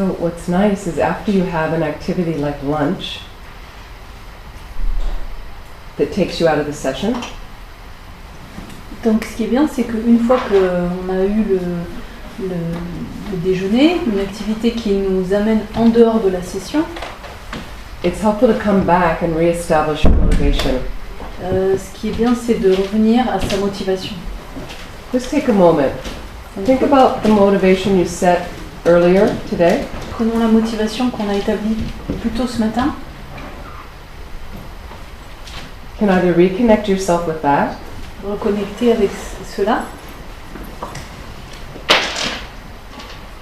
So what's nice is after you have an activity like lunch that takes you out of the session, donc ce qui est bien, c'est qu'une fois qu'on a eu le déjeuner, une activité qui nous amène en dehors de la session, it's helpful to come back and re-establish your motivation. Ce qui est bien, c'est de revenir à sa motivation. Just take a moment. Think about the motivation you set earlier today. Prenons la motivation qu'on a établie plus tôt ce matin. You can either reconnect yourself with that, Reconnecter avec cela.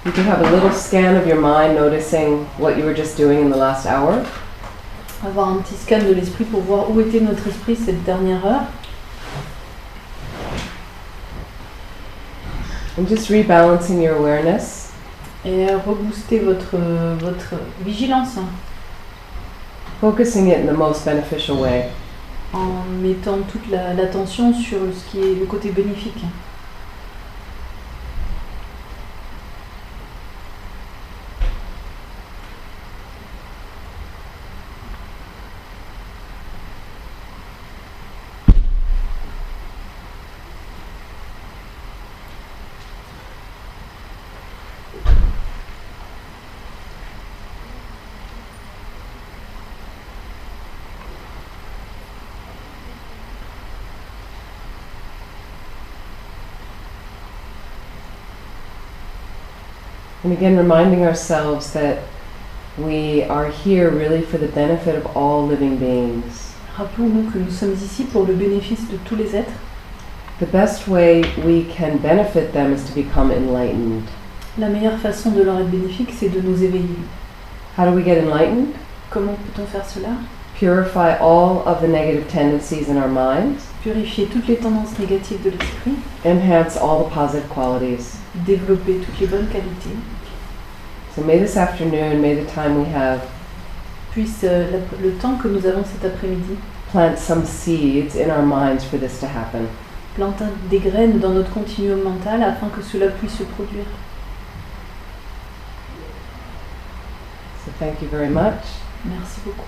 you can have a little scan of your mind, noticing what you were just doing in the last hour. Avoir un petit scan de l'esprit pour voir où était notre esprit cette dernière heure. And just rebalancing your awareness. Et rebooster votre vigilance, Focusing it in the most beneficial way. en mettant toute l'attention sur ce qui est le côté bénéfique. And again, reminding ourselves that we are here really for the benefit of all living beings. Rappelons-nous que nous sommes ici pour le bénéfice de tous les êtres. The best way we can benefit them is to become enlightened. La meilleure façon de leur être bénéfique, c'est de nous éveiller. How do we get enlightened? Comment peut-on faire cela? Purify all of the negative tendencies in our minds. Purifier toutes les tendances négatives de l'esprit, Enhance all the positive qualities. développer toutes les bonnes qualités. So may this afternoon, may the time we have, Puisse le temps que nous avons cet après-midi plant some seeds in our minds for this to happen. planter des graines dans notre continuum mental afin que cela puisse se produire. So thank you very much. Merci beaucoup.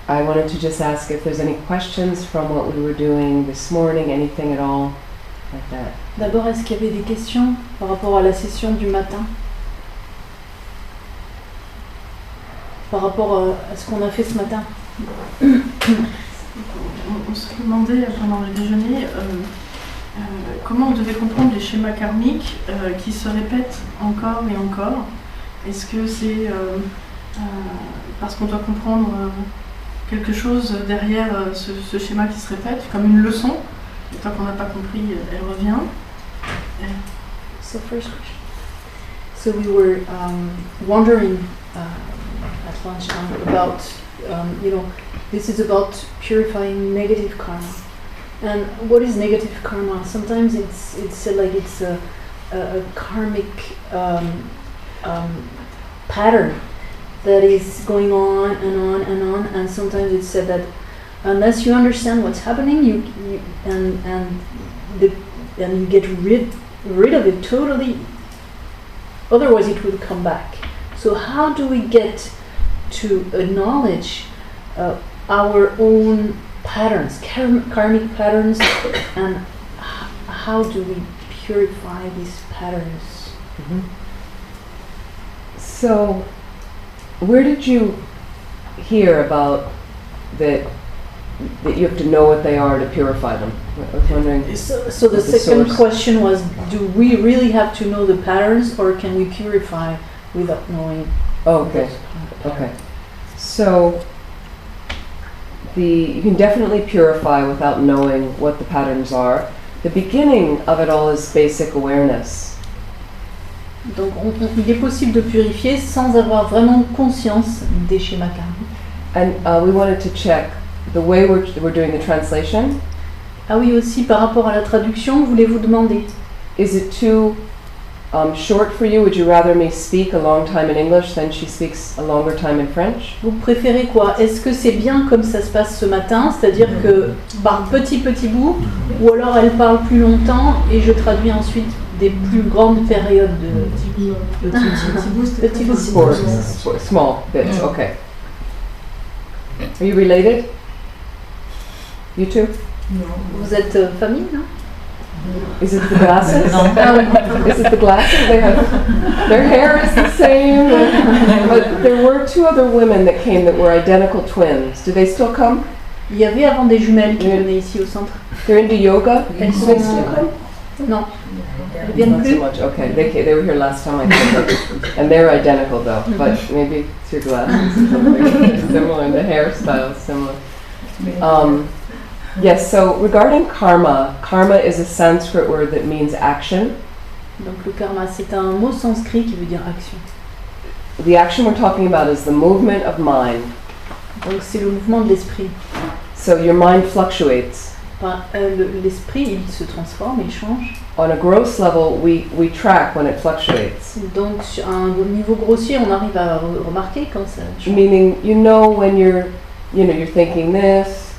I wanted to just ask if there's any questions from what we were doing this morning, anything at all like that. D'abord, est-ce qu'il y avait des questions par rapport à la session du matin? Par rapport à ce qu'on a fait ce matin? On se demandait pendant le déjeuner comment on devait comprendre les schémas karmiques qui se répètent encore et encore. Est-ce que c'est parce qu'on doit comprendre quelque chose derrière ce schéma qui se répète, comme une leçon, et tant qu'on n'a pas compris, elle revient. So first question. So we were wondering at lunchtime about, this is about purifying negative karma. And what is negative karma? Sometimes it's like it's a karmic pattern that is going on and on and on, and sometimes it's said that unless you understand what's happening, you get rid of it totally, otherwise it will come back. So how do we get to acknowledge our own patterns, karmic patterns, and how do we purify these patterns? Mm-hmm. So, where did you hear about that you have to know what they are to purify them? I was wondering. So the second question was, do we really have to know the patterns, or can we purify without knowing? Oh, okay. Okay. So you can definitely purify without knowing what the patterns are. The beginning of it all is basic awareness. Donc il est possible de purifier sans avoir vraiment conscience des schémas karmiques. And we wanted to check the way we're doing the translation. Ah oui, aussi par rapport à la traduction, voulez-vous demander? Is it too short for you? Would you rather me speak a long time in English than she speaks a longer time in French? Vous préférez quoi? Est-ce que c'est bien comme ça se passe ce matin, c'est-à-dire que par petits bouts, ou alors elle parle plus longtemps et je traduis ensuite des plus grandes périodes de petit boost. Small bits, okay. Are you related? You two? Vous êtes famille, non? Is it the glasses? No. Is it the glasses? They have, their hair is the same. But there were two other women that came that were identical twins. Do they still come? Il y avait avant des jumelles qui venaient ici au centre. They're into yoga? Elles Do sont... they still come? Non. Elles viennent Not so plus. much. Okay, they were here last time I came. And they're identical though, but maybe it's your glasses. Similar, and the hairstyle is similar. Yes, so regarding karma, karma is a Sanskrit word that means action. Donc le karma, c'est un mot sanskrit qui veut dire action. The action we're talking about is the movement of mind. Donc c'est le mouvement de l'esprit. So your mind fluctuates. Enfin, l'esprit, il se transforme, il change. On a gross level, we track when it fluctuates. Donc sur un niveau grossier, on arrive à remarquer quand ça change. Meaning, you know when you're thinking this,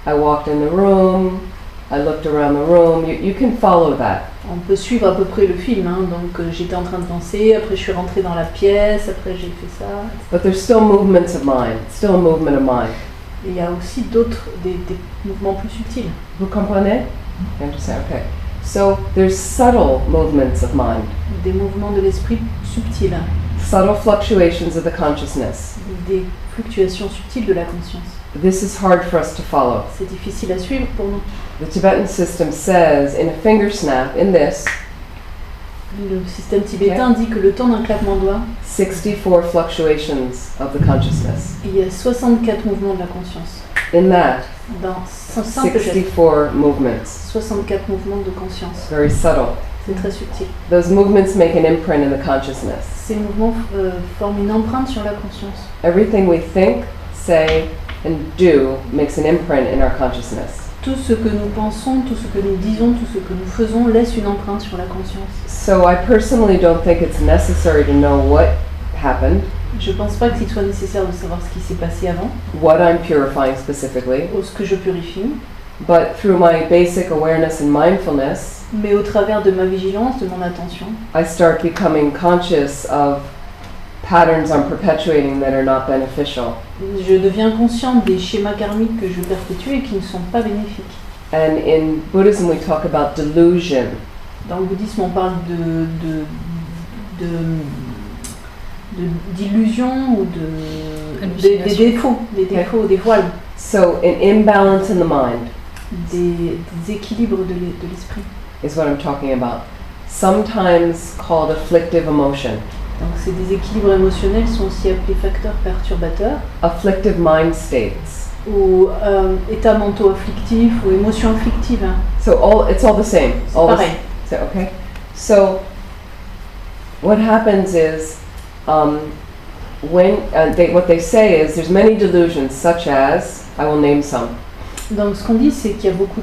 I walked in the room, I looked around the room, you can follow that. On peut suivre à peu près le film, hein. Donc j'étais en train de penser, après je suis rentrée dans la pièce, après j'ai fait ça. But there's still movements of mind, still a movement of mind. Et il y a aussi d'autres, des mouvements plus subtils. Vous comprenez? You understand? Okay. So there's subtle movements of mind. Des mouvements de l'esprit subtils. Subtle fluctuations of the consciousness. Des fluctuations subtiles de la conscience. This is hard for us to follow. C'est difficile à suivre pour nous. The Tibetan system says in a finger snap, in this, Le système tibétain dit que le temps d'un claquement de doigts, 64 fluctuations of the consciousness. il y a 64 mouvements de la conscience. In that, Dans un simple geste, 64 movements. 64 mouvements de conscience. Very subtle. C'est très subtil. Those movements make an imprint in the consciousness. Ces mouvements forment une empreinte sur la conscience. Everything we think, say, and do makes an imprint in our consciousness. Tout ce que nous pensons, tout ce que nous disons, tout ce que nous faisons laisse une empreinte sur la conscience. So I personally don't think it's necessary to know what happened, Je pense pas qu'il soit nécessaire de savoir ce qui s'est passé avant, what I'm purifying specifically, ou ce que je purifie, but through my basic awareness and mindfulness, mais au travers de ma vigilance, de mon attention, I start becoming conscious of patterns I'm perpetuating that are not beneficial. je deviens consciente des schémas karmiques que je perpétue et qui ne sont pas bénéfiques. And in Buddhism we talk about delusion. Dans le bouddhisme, on parle d'illusions ou des défauts, des voiles, So an imbalance in the mind des équilibres de l'esprit. is what I'm talking about. Sometimes called afflictive emotion. Donc ces déséquilibres émotionnels sont aussi appelés facteurs perturbateurs Afflictive mind states. ou états mentaux afflictifs ou émotions afflictives. Hein. So it's all the same. C'est All pareil. Okay. So what happens is what they say is there's many delusions, such as, I will name some. Donc ce qu'on dit, c'est qu'il y a beaucoup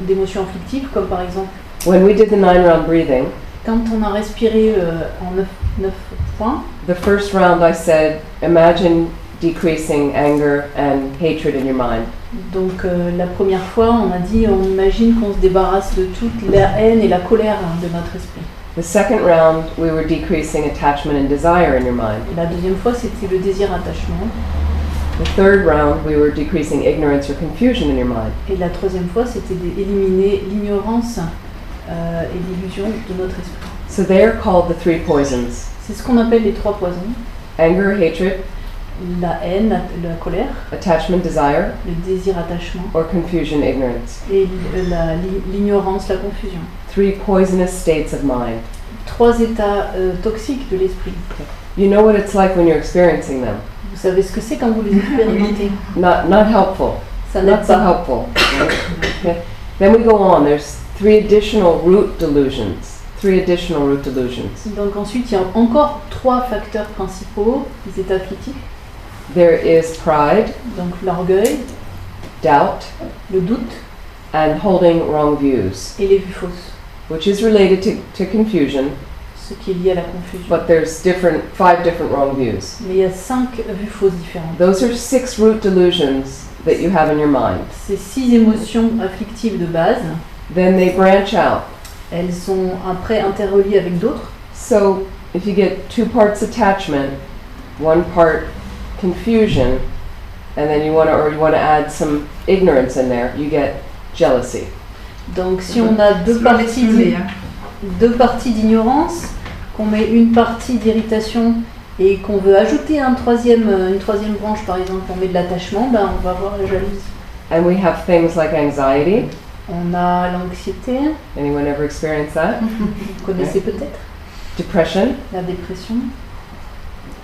d'émotions afflictives, comme par exemple When we did the 9-round breathing, quand on a respiré en 9 points. the first round I said, imagine decreasing anger and hatred in your mind. Donc la première fois, on a dit, on imagine qu'on se débarrasse de toute la haine et la colère de notre esprit. The second round, we were decreasing attachment and desire in your mind. Et la deuxième fois, c'était le désir-attachement. The third round, we were decreasing ignorance or confusion in your mind. Et la troisième fois, c'était d'éliminer l'ignorance et l'illusion de notre esprit. So they are called the 3 poisons. C'est ce qu'on appelle les 3 poisons. Anger, hatred, La haine, la colère, attachment, desire, le désir-attachement or confusion, ignorance. et l'ignorance, la confusion. 3 poisonous states of mind. 3 états toxiques de l'esprit. You know what it's like when you're experiencing them. Vous savez ce que c'est quand vous les expérimentez. Not helpful. Ça n'aide Not so pas. helpful. Okay. Then we go on. There's 3 additional root delusions. 3 additional root delusions. Donc ensuite, il y a encore 3 facteurs principaux des états afflictifs. There is pride, Donc l'orgueil, doubt, le doute and holding wrong views, et les vues fausses, which is related to confusion, ce qui est lié à la confusion. but there's 5 different wrong views. Mais il y a 5 vues fausses différentes. Those are 6 root delusions that you have in your mind. Ces 6 émotions afflictives de base, Then they branch out. elles sont après interreliées avec d'autres. So if you get 2 parts attachment, 1 part confusion, and then you want to add some ignorance in there, you get jealousy. Donc si on a deux parties d'ignorance, qu'on met une partie d'irritation et qu'on veut ajouter une troisième branche, par exemple, on met de l'attachement, ben on va avoir la jalousie. And we have things like anxiety. On a l'anxiété. Anyone ever experienced that? Vous connaissez peut-être. Depression. La dépression.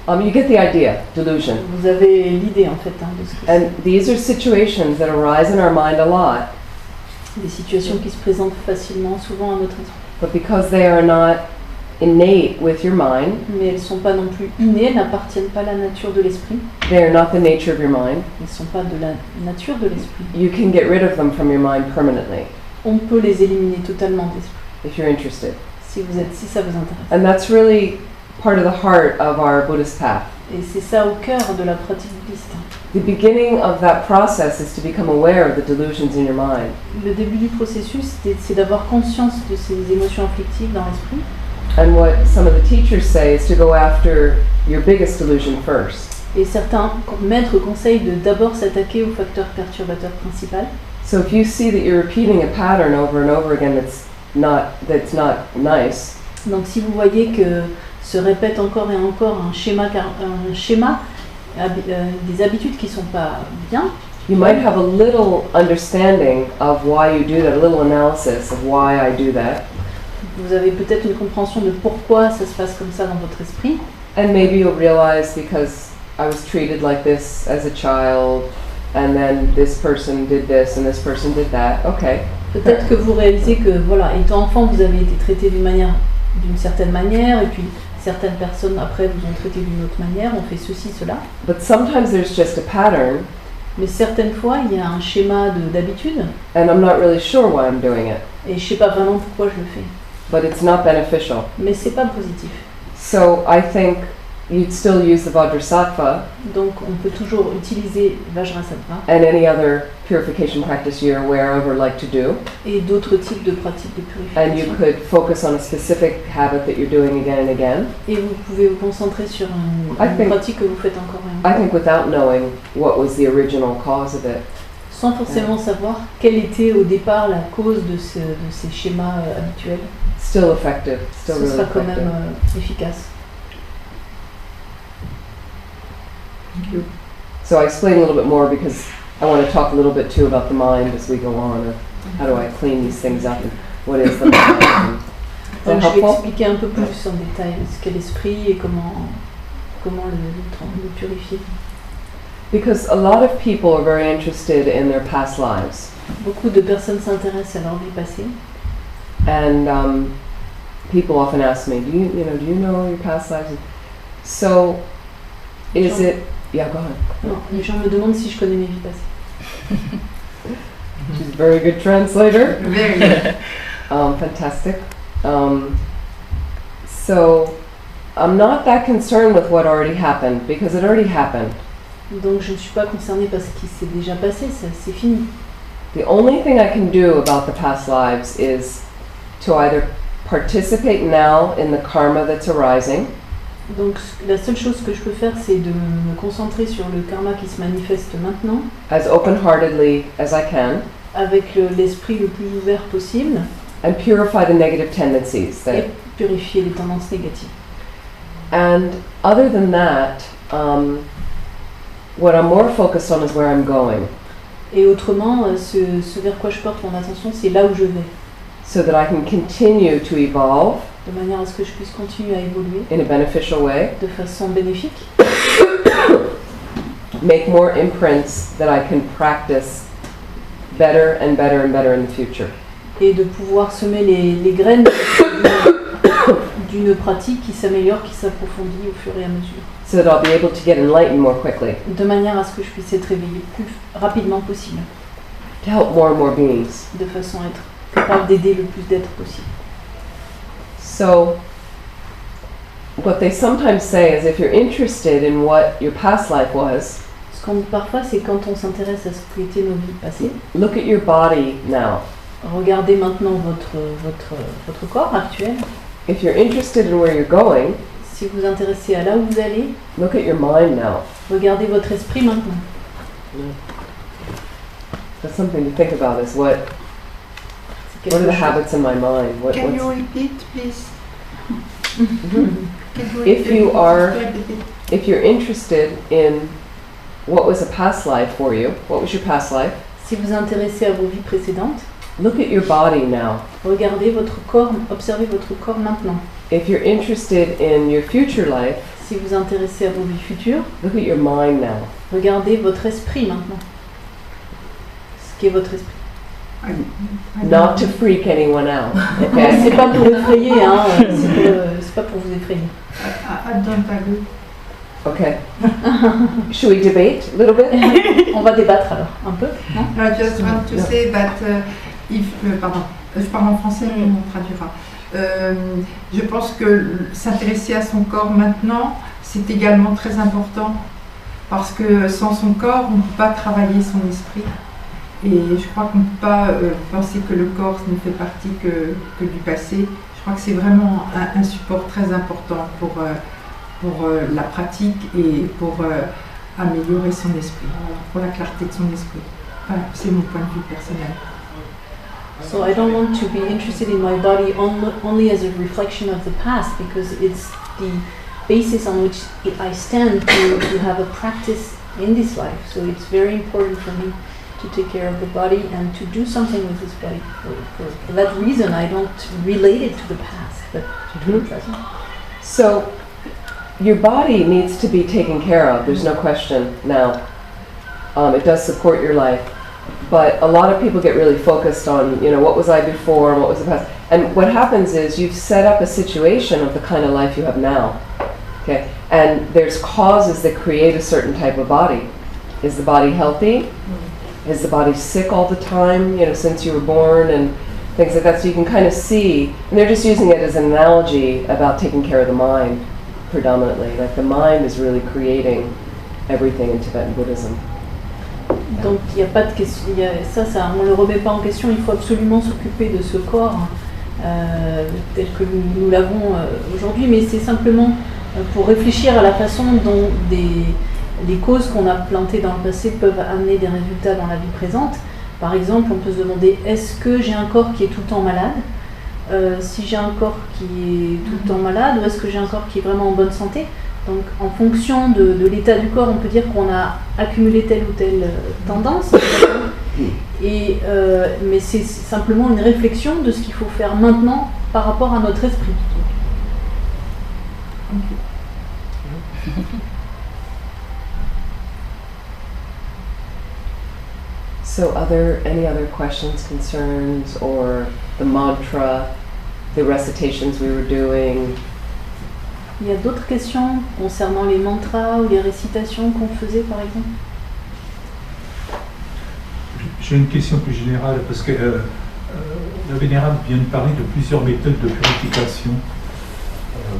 You get the idea, delusion. Vous avez l'idée en fait de ce que c'est. And these are situations that arise in our mind a lot. Des situations qui se présentent facilement, souvent à notre esprit. But because they are not innate with your mind, mais elles ne sont pas non plus innées, elles n'appartiennent pas à la nature de l'esprit. they are not the nature of your mind. Elles ne sont pas de la nature de l'esprit. You can get rid of them from your mind permanently On peut les éliminer totalement de l'esprit, if you're interested. si ça vous intéresse. And that's really part of the heart of our Buddhist path. Et c'est ça au cœur de la pratique bouddhiste. The beginning of that process is to become aware of the delusions in your mind. Le début du processus, c'est d'avoir conscience de ces émotions afflictives dans l'esprit. And what some of the teachers say is to go after your biggest delusion first. Et certains maîtres conseillent de d'abord s'attaquer au facteur perturbateur principal. So if you see that you're repeating a pattern over and over again that's not nice, Donc si vous voyez que se répète encore et encore un schéma des habitudes qui sont pas bien, you might have a little understanding of why you do that, a little analysis of why I do that. vous avez peut-être une compréhension de pourquoi ça se passe comme ça dans votre esprit. And maybe you'll realize because I was treated like this as a child, and then this person did this and this person did that. Okay. Peut-être que vous réalisez que, voilà, étant enfant, vous avez été traité d'une certaine manière, et puis certaines personnes après vous ont traité d'une autre manière, ont fait ceci, cela. But sometimes there's just a pattern, Mais certaines fois, il y a un schéma d'habitude, and I'm not really sure why I'm doing it, et je sais pas vraiment pourquoi je le fais. but it's not beneficial. Mais c'est pas positif. So I think you'd still use the Vajrassatva Donc on peut toujours utiliser Vajrassatva and any other purification practice you're aware of or like to do, et d'autres types de pratiques de and you purification. could focus on a specific habit that you're doing again and again. Et vous pouvez vous concentrer sur une pratique que vous faites encore et I encore, think without knowing what was the original cause of it. sans forcément savoir quelle était au départ la cause de ces schémas habituels. Still effective, still Ce really sera quand effective. même efficace. So I explain a little bit more because I want to talk a little bit too about the mind as we go on, or how do I clean these things up and what is the mind. Is that Donc je vais helpful? expliquer un peu plus en détail ce qu'est l'esprit et comment le purifier. Because a lot of people are very interested in their past lives, Beaucoup de personnes s'intéressent à leur vie passée. and people often ask me, do you know your past lives? So, is Sure. it? Yeah, go ahead. Non, les gens me demandent si je connais mes vies passées. She's a very good translator. Very good. Fantastic. So, I'm not that concerned with what already happened because it already happened. Donc je ne suis pas concernée par ce qui s'est déjà passé, c'est fini. The only thing I can do about the past lives is to either participate now in the karma that's arising, Donc la seule chose que je peux faire, c'est de me concentrer sur le karma qui se manifeste maintenant, as open-heartedly as I can, avec l'esprit le plus ouvert possible, and purify the negative tendencies. et purifier les tendances négatives. And other than that, what I'm more focused on is where I'm going, Et autrement, ce vers quoi je porte mon attention, c'est là où je vais, so that I can continue to evolve de manière à ce que je puisse continuer à évoluer in a beneficial way, de façon bénéfique, make more imprints that I can practice better and better and better in the future. et de pouvoir semer les graines d'une pratique qui s'améliore, qui s'approfondit au fur et à mesure, So that I'll be able to get enlightened more quickly, de manière à ce que je puisse être éveillée le plus rapidement possible, to help more and more beings. de façon à être capable d'aider le plus d'êtres possible. So, what they sometimes say is if you're interested in what your past life was, Ce qu'on dit parfois, c'est quand on s'intéresse à ce qu'étaient nos vies passées, look at your body now. Regardez maintenant votre corps actuel. If you're interested in where you're going, Si vous vous intéressez à là où vous allez, look at your mind now. regardez votre esprit maintenant. That's something to think about is what C'est are the quelque chose. habits in my mind? Can you repeat, please? Mhm. Can you If you repeat? are- If you're interested in what was a past life for you, what was your past life? Si vous vous intéressez à vos vies précédentes, Look at your body now. regardez votre corps, observez votre corps maintenant. If you're interested in your future life, Si vous vous intéressez à vos vies futures, look at your mind now. regardez votre esprit maintenant. Ce qu'est votre esprit. Not to freak anyone out, C'est okay? pas pour effrayer, hein, c'est pas pour vous effrayer. I don't agree. Okay. Should we debate a little bit? On va débattre alors, un peu, non? I just want to No. say that pardon, je parle en français, mais on traduira. Je pense que s'intéresser à son corps maintenant, c'est également très important parce que sans son corps, on ne peut pas travailler son esprit. Et je crois qu'on ne peut pas penser que le corps ne fait partie que du passé. Je crois que c'est vraiment un support très important pour la pratique et pour améliorer son esprit, pour la clarté de son esprit. Enfin, c'est mon point de vue personnel. So I don't want to be interested in my body only as a reflection of the past, because it's the basis on which I stand to have a practice in this life. So it's very important for me to take care of the body and to do something with this body. For that reason, I don't relate it to the past, but to the present. So, your body needs to be taken care of, there's no question now. It does support your life. But a lot of people get really focused on, what was I before and what was the past. And what happens is you've set up a situation of the kind of life you have now. Okay? And there's causes that create a certain type of body. Is the body healthy? Is the body sick all the time, since you were born and things like that? So you can kind of see, and they're just using it as an analogy about taking care of the mind predominantly. Like the mind is really creating everything in Tibetan Buddhism. Donc il n'y a pas de question, ça on ne le remet pas en question, il faut absolument s'occuper de ce corps tel que nous l'avons aujourd'hui, mais c'est simplement pour réfléchir à la façon dont les causes qu'on a plantées dans le passé peuvent amener des résultats dans la vie présente. Par exemple, on peut se demander, est-ce que j'ai un corps qui est tout le temps malade? Si j'ai un corps qui est tout le temps malade, ou est-ce que j'ai un corps qui est vraiment en bonne santé? Donc en fonction de l'état du corps, on peut dire qu'on a accumulé telle ou telle tendance. Mais c'est simplement une réflexion de ce qu'il faut faire maintenant par rapport à notre esprit. So any other questions, concerns, or the mantra, the recitations we were doing? Il y a d'autres questions concernant les mantras ou les récitations qu'on faisait par exemple? J'ai une question plus générale parce que la Vénérable vient de parler de plusieurs méthodes de purification.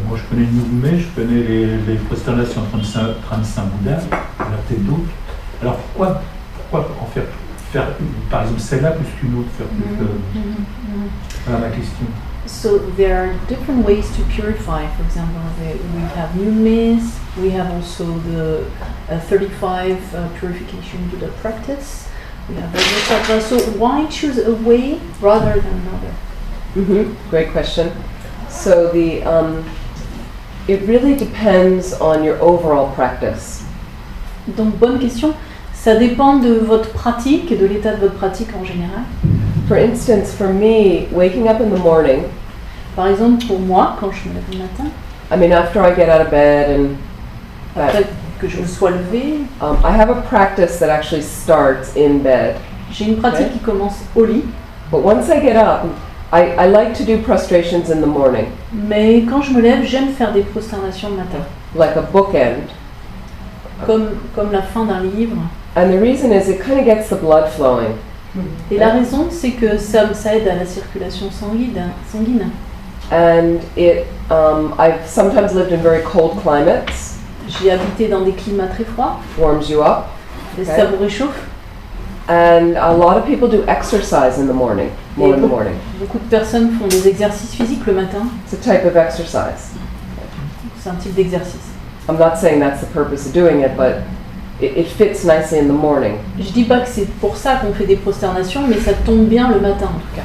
Moi je connais le mouvement, je connais les prosternations 35 Bouddhas, il y en a peut-être d'autres. Alors pourquoi en faire par exemple celle-là plus qu'une autre, faire plus que... Voilà ma question. So there are different ways to purify. For example, we have Numis, we have also the 35 purification Buddha practice. We have Vajrassatva. So why choose a way rather than another? Great question. So it really depends on your overall practice. Donc bonne question. Ça dépend de votre pratique et de l'état de votre pratique en général. For instance, for me, waking up in the morning, Par exemple, pour moi, quand je me lève le matin, I mean, after I get out of bed and après que je me sois levée, I have a practice that actually starts in bed. j'ai une pratique qui commence au lit. But once I get up, I like to do prostrations in the morning, Mais quand je me lève, j'aime faire des prosternations le matin, like a bookend. comme la fin d'un livre. And the reason is it kind of gets the blood flowing. Et la raison, c'est que ça aide à la circulation sanguine. And I've sometimes lived in very cold climates, J'ai habité dans des climats très froids, warms you up. et Okay. ça vous réchauffe. And a lot of people do exercise in the morning, more in the morning. Beaucoup de personnes font des exercices physiques le matin. It's a type of exercise. C'est un type d'exercice. I'm not saying that's the purpose of doing it, but it fits nicely in the morning. Je dis pas que c'est pour ça qu'on fait des prosternations, mais ça tombe bien le matin en tout cas.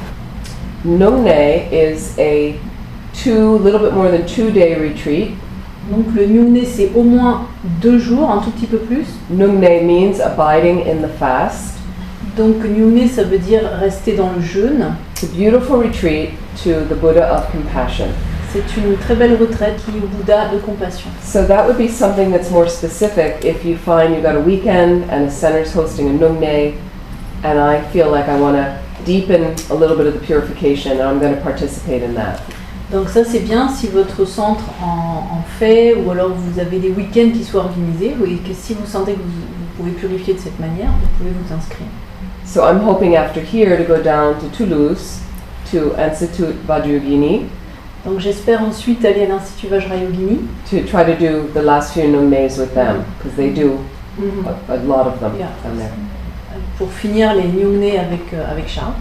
Nongné is a little bit more than 2-day retreat. Donc le Nyungné c'est au moins 2 jours, un tout petit peu plus. Nongné means abiding in the fast. Donc Nyungné ça veut dire rester dans le jeûne. It's a beautiful retreat to the Buddha of compassion. C'est une très belle retraite liée au Bouddha de compassion. So that would be something that's more specific if you find you've got a weekend and a center's hosting a Nongné, and I feel like I want to deepen a little bit of the purification, and I'm going to participate in that. Donc ça c'est bien si votre centre en fait, ou alors vous avez des week-ends qui soient organisés, et que si vous sentez que vous pouvez purifier de cette manière, vous pouvez vous inscrire. So I'm hoping after here to go down to Toulouse to Institut Vajrassatva Donc j'espère ensuite aller à l'Institut Vajrayogini. to try to do the last few Nongnes with them, because they do a lot of them Yeah. down there. Pour finir les Nyungné avec Charles.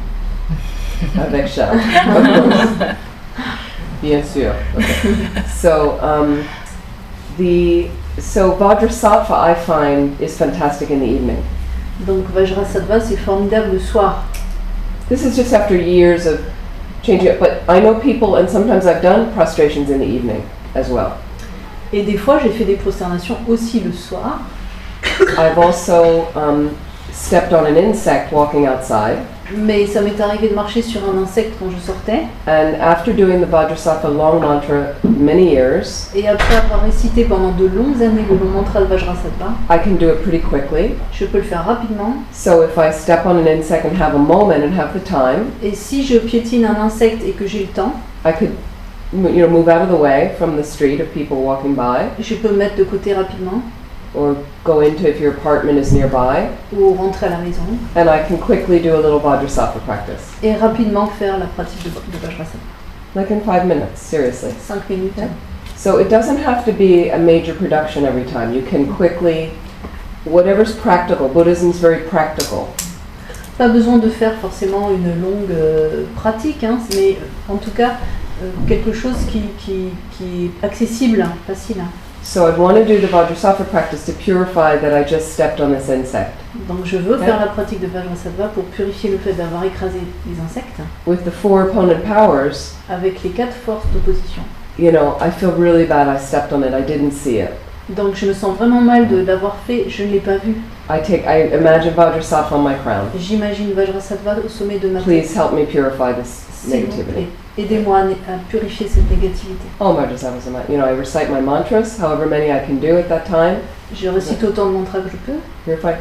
Avec Charles, of course. Bien sûr. Okay. So Vajrassatva I find is fantastic in the evening. Donc Vajrassatva c'est formidable le soir. This is just after years of changing it, but I know people, and sometimes I've done prostrations in the evening as well. Et des fois j'ai fait des prosternations aussi le soir. I've also stepped on an insect walking outside. Mais ça m'est arrivé de marcher sur un insecte quand je sortais. And after doing the Vajrassatva long mantra many years, Et après avoir récité pendant de longues années le long mantra de Vajrassatva, I can do it pretty quickly. je peux le faire rapidement. So if I step on an insect and have a moment and have the time, Et si je piétine un insecte et que j'ai le temps, I could move out of the way from the street of people walking by, je peux me mettre de côté rapidement or go into if your apartment is nearby, ou rentrer à la maison and I can quickly do a little Vajrassatva practice. et rapidement faire la pratique de Vajrassatva. Like in 5 minutes, seriously. 5 minutes. Yeah. So it doesn't have to be a major production every time. You can quickly, whatever's practical. Buddhism's very practical. Pas besoin de faire forcément une longue pratique, hein, mais en tout cas quelque chose qui est accessible, facile. So I'd want to do the Vajrassatva practice to purify that I just stepped on this insect. Donc je veux faire la pratique de Vajrassatva pour purifier le fait d'avoir écrasé les insectes. With the 4 opponent powers, Avec les 4 forces d'opposition. I feel really bad I stepped on it. I didn't see it. Donc je me sens vraiment mal de l'avoir fait, je ne l'ai pas vu. I imagine Vajrassatva on my crown. J'imagine Vajrassatva au sommet de ma tête. Please help me purify this S'il vous negativity. plaît, aidez-moi à purifier cette négativité. All Vajrassatva's in my, I recite my mantras, however many I can do at that time. Je récite autant de mantras que je peux. Purify.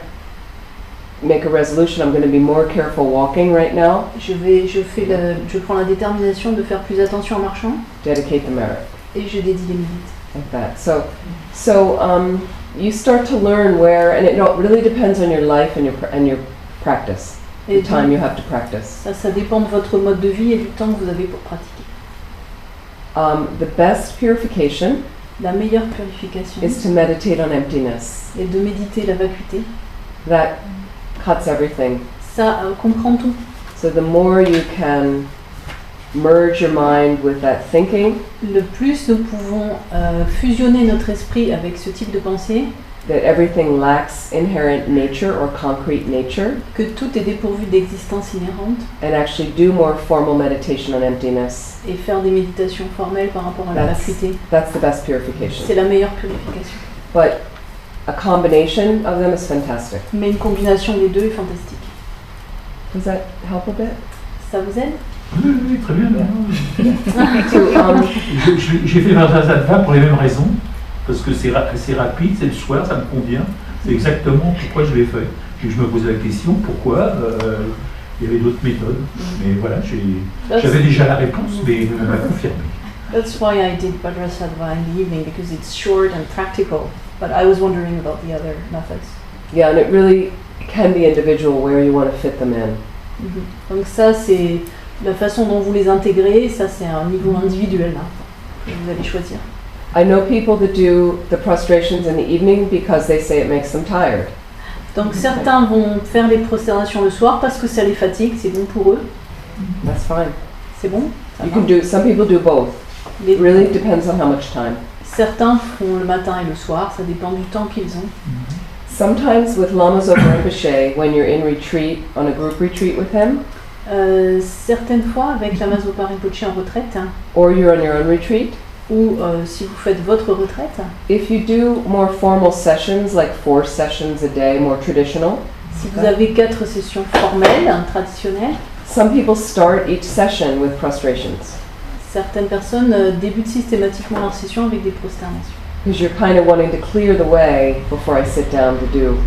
Make a resolution. I'm going to be more careful walking right now. Je prends la détermination de faire plus attention en marchant Dedicate the merit. et je dédie les mérites. Like that. So you start to learn where, and it really depends on your life and your practice. Et The time you have to practice. ça dépend de votre mode de vie et du temps que vous avez pour pratiquer. The best purification La meilleure purification is to meditate on emptiness. est de méditer la vacuité. That cuts everything. Ça comprend tout. So the more you can merge your mind with that thinking, Le plus nous pouvons fusionner notre esprit avec ce type de pensée, that everything lacks inherent nature or concrete nature, que tout est dépourvu d'existence inhérente, and actually do more formal meditation on emptiness, et faire des méditations formelles par rapport à la vacuité, that's the best purification. c'est la meilleure purification. But a combination of them is fantastic. Mais une combination des deux est fantastique. Does that help a bit? Ça vous aide? Oui, très bien. To, J'ai fait Vajrassatva pour les mêmes raisons, parce que c'est rapide, c'est le soir, ça me convient, c'est exactement pourquoi je l'ai fait. Et je me posais la question, pourquoi il y avait d'autres méthodes. Mais voilà, j'avais déjà la réponse, mais on m'a confirmé. That's why I did Vajrassatva in the evening, because it's short and practical. But I was wondering about the other methods. yeah, and it really can be individual where you want to fit them in. Donc ça, c'est la façon dont vous les intégrez, ça c'est un niveau individuel là, que vous allez choisir. I know people that do the prostrations in the evening because they say it makes them tired. Donc certains vont faire les prosternations le soir parce que ça les fatigue, c'est bon pour eux. That's fine. C'est bon, ça You va. can do, some people do both. Les- It really depends on how much time. Certains font le matin et le soir, ça dépend du temps qu'ils ont. Sometimes with Lama Zopa Rinpoche, when you're in retreat, on a group retreat with him, Certaines fois avec Lama Zopa Rinpoche en retraite, hein, or you're on your own retreat, ou si vous faites votre retraite, if you do more formal sessions, like 4 sessions a day, more traditional, si vous avez 4 sessions formelles, traditionnelles, some people start each session with prostrations. certaines personnes débutent systématiquement leur session avec des prosternations. Because you're kind of wanting to clear the way before I sit down to do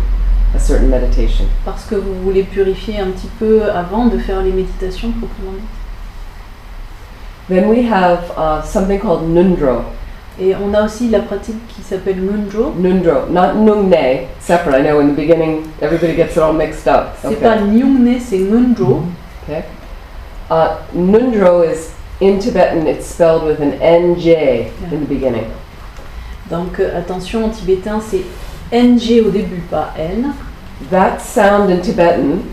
a certain meditation. Parce que vous voulez purifier un petit peu avant de faire les méditations proprement dites. Then we have something called Nundro. Et on a aussi la pratique qui s'appelle Nundro. Nundro, not Nungne, separate. I know in the beginning everybody gets it all mixed up. C'est pas Nyungne, c'est Nundro. Okay. Nundro is in Tibetan, it's spelled with an NJ in the beginning. Donc attention, en tibétain c'est NG au début, pas N. That sound in Tibetan,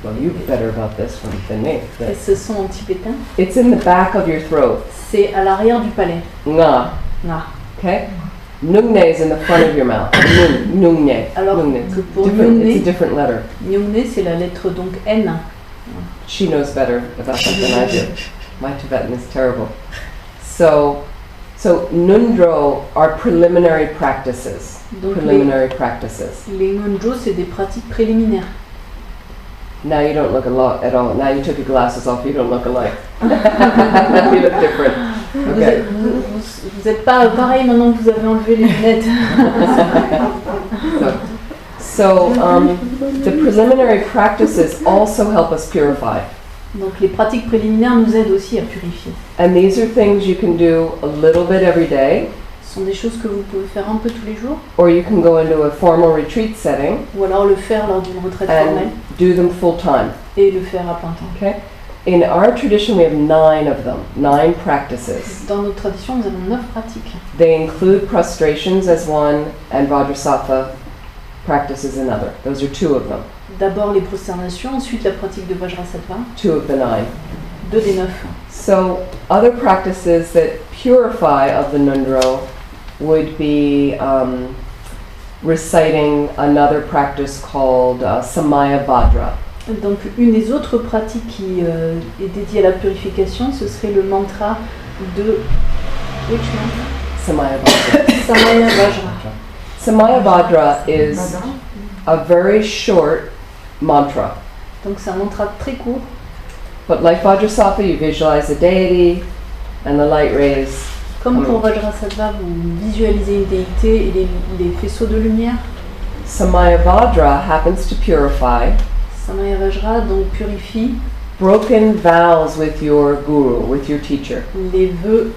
well, you're better about this one than me. Et ce son en tibétain, It's in the back of your throat. c'est à l'arrière du palais. Nga. Nga. Okay? Nungne is in the front of your mouth. Nungne. Alors Nungne. que pour It's a Nyungne, different letter. Nyungne c'est la lettre donc N. She knows better about that than I do. My Tibetan is terrible. So Nundro are preliminary practices. Donc Preliminary practices. les Nundro c'est des pratiques préliminaires. Now you don't look at all. Now you took your glasses off. You don't look alike. You look different. Okay. Vous êtes pas pareil maintenant que vous avez enlevé les lunettes. So the preliminary practices also help us purify. Donc les pratiques préliminaires nous aident aussi à purifier. And these are things you can do a little bit every day, Ce sont des choses que vous pouvez faire un peu tous les jours, or you can go into a formal retreat setting ou alors le faire lors d'une retraite formelle and do them full time. et le faire à plein temps. Okay? In our tradition, we have 9 of them, 9 practices. Dans notre tradition, nous avons 9 pratiques. They include prostrations as one and Vajrassatva practice is another. Those are 2 of them, D'abord les prosternations, ensuite la pratique de Vajrassatva, 2 of the 9. 2 des 9. So other practices that purify of the Nundro would be reciting another practice called Samaya Vajra. Donc une des autres pratiques qui est dédiée à la purification, ce serait le mantra de... Which mantra? Samaya Vajra. Samaya Vajra. Samaya Vajra is a very short mantra. Donc c'est un mantra très court. But like Vajrassatva, you visualize the deity and the light rays. Comme pour Vajrassatva, vous visualisez une déité et les faisceaux de lumière. Samaya Vajra happens to purify Samaya Vajra donc purifie broken vows with your guru, with your teacher. les vœux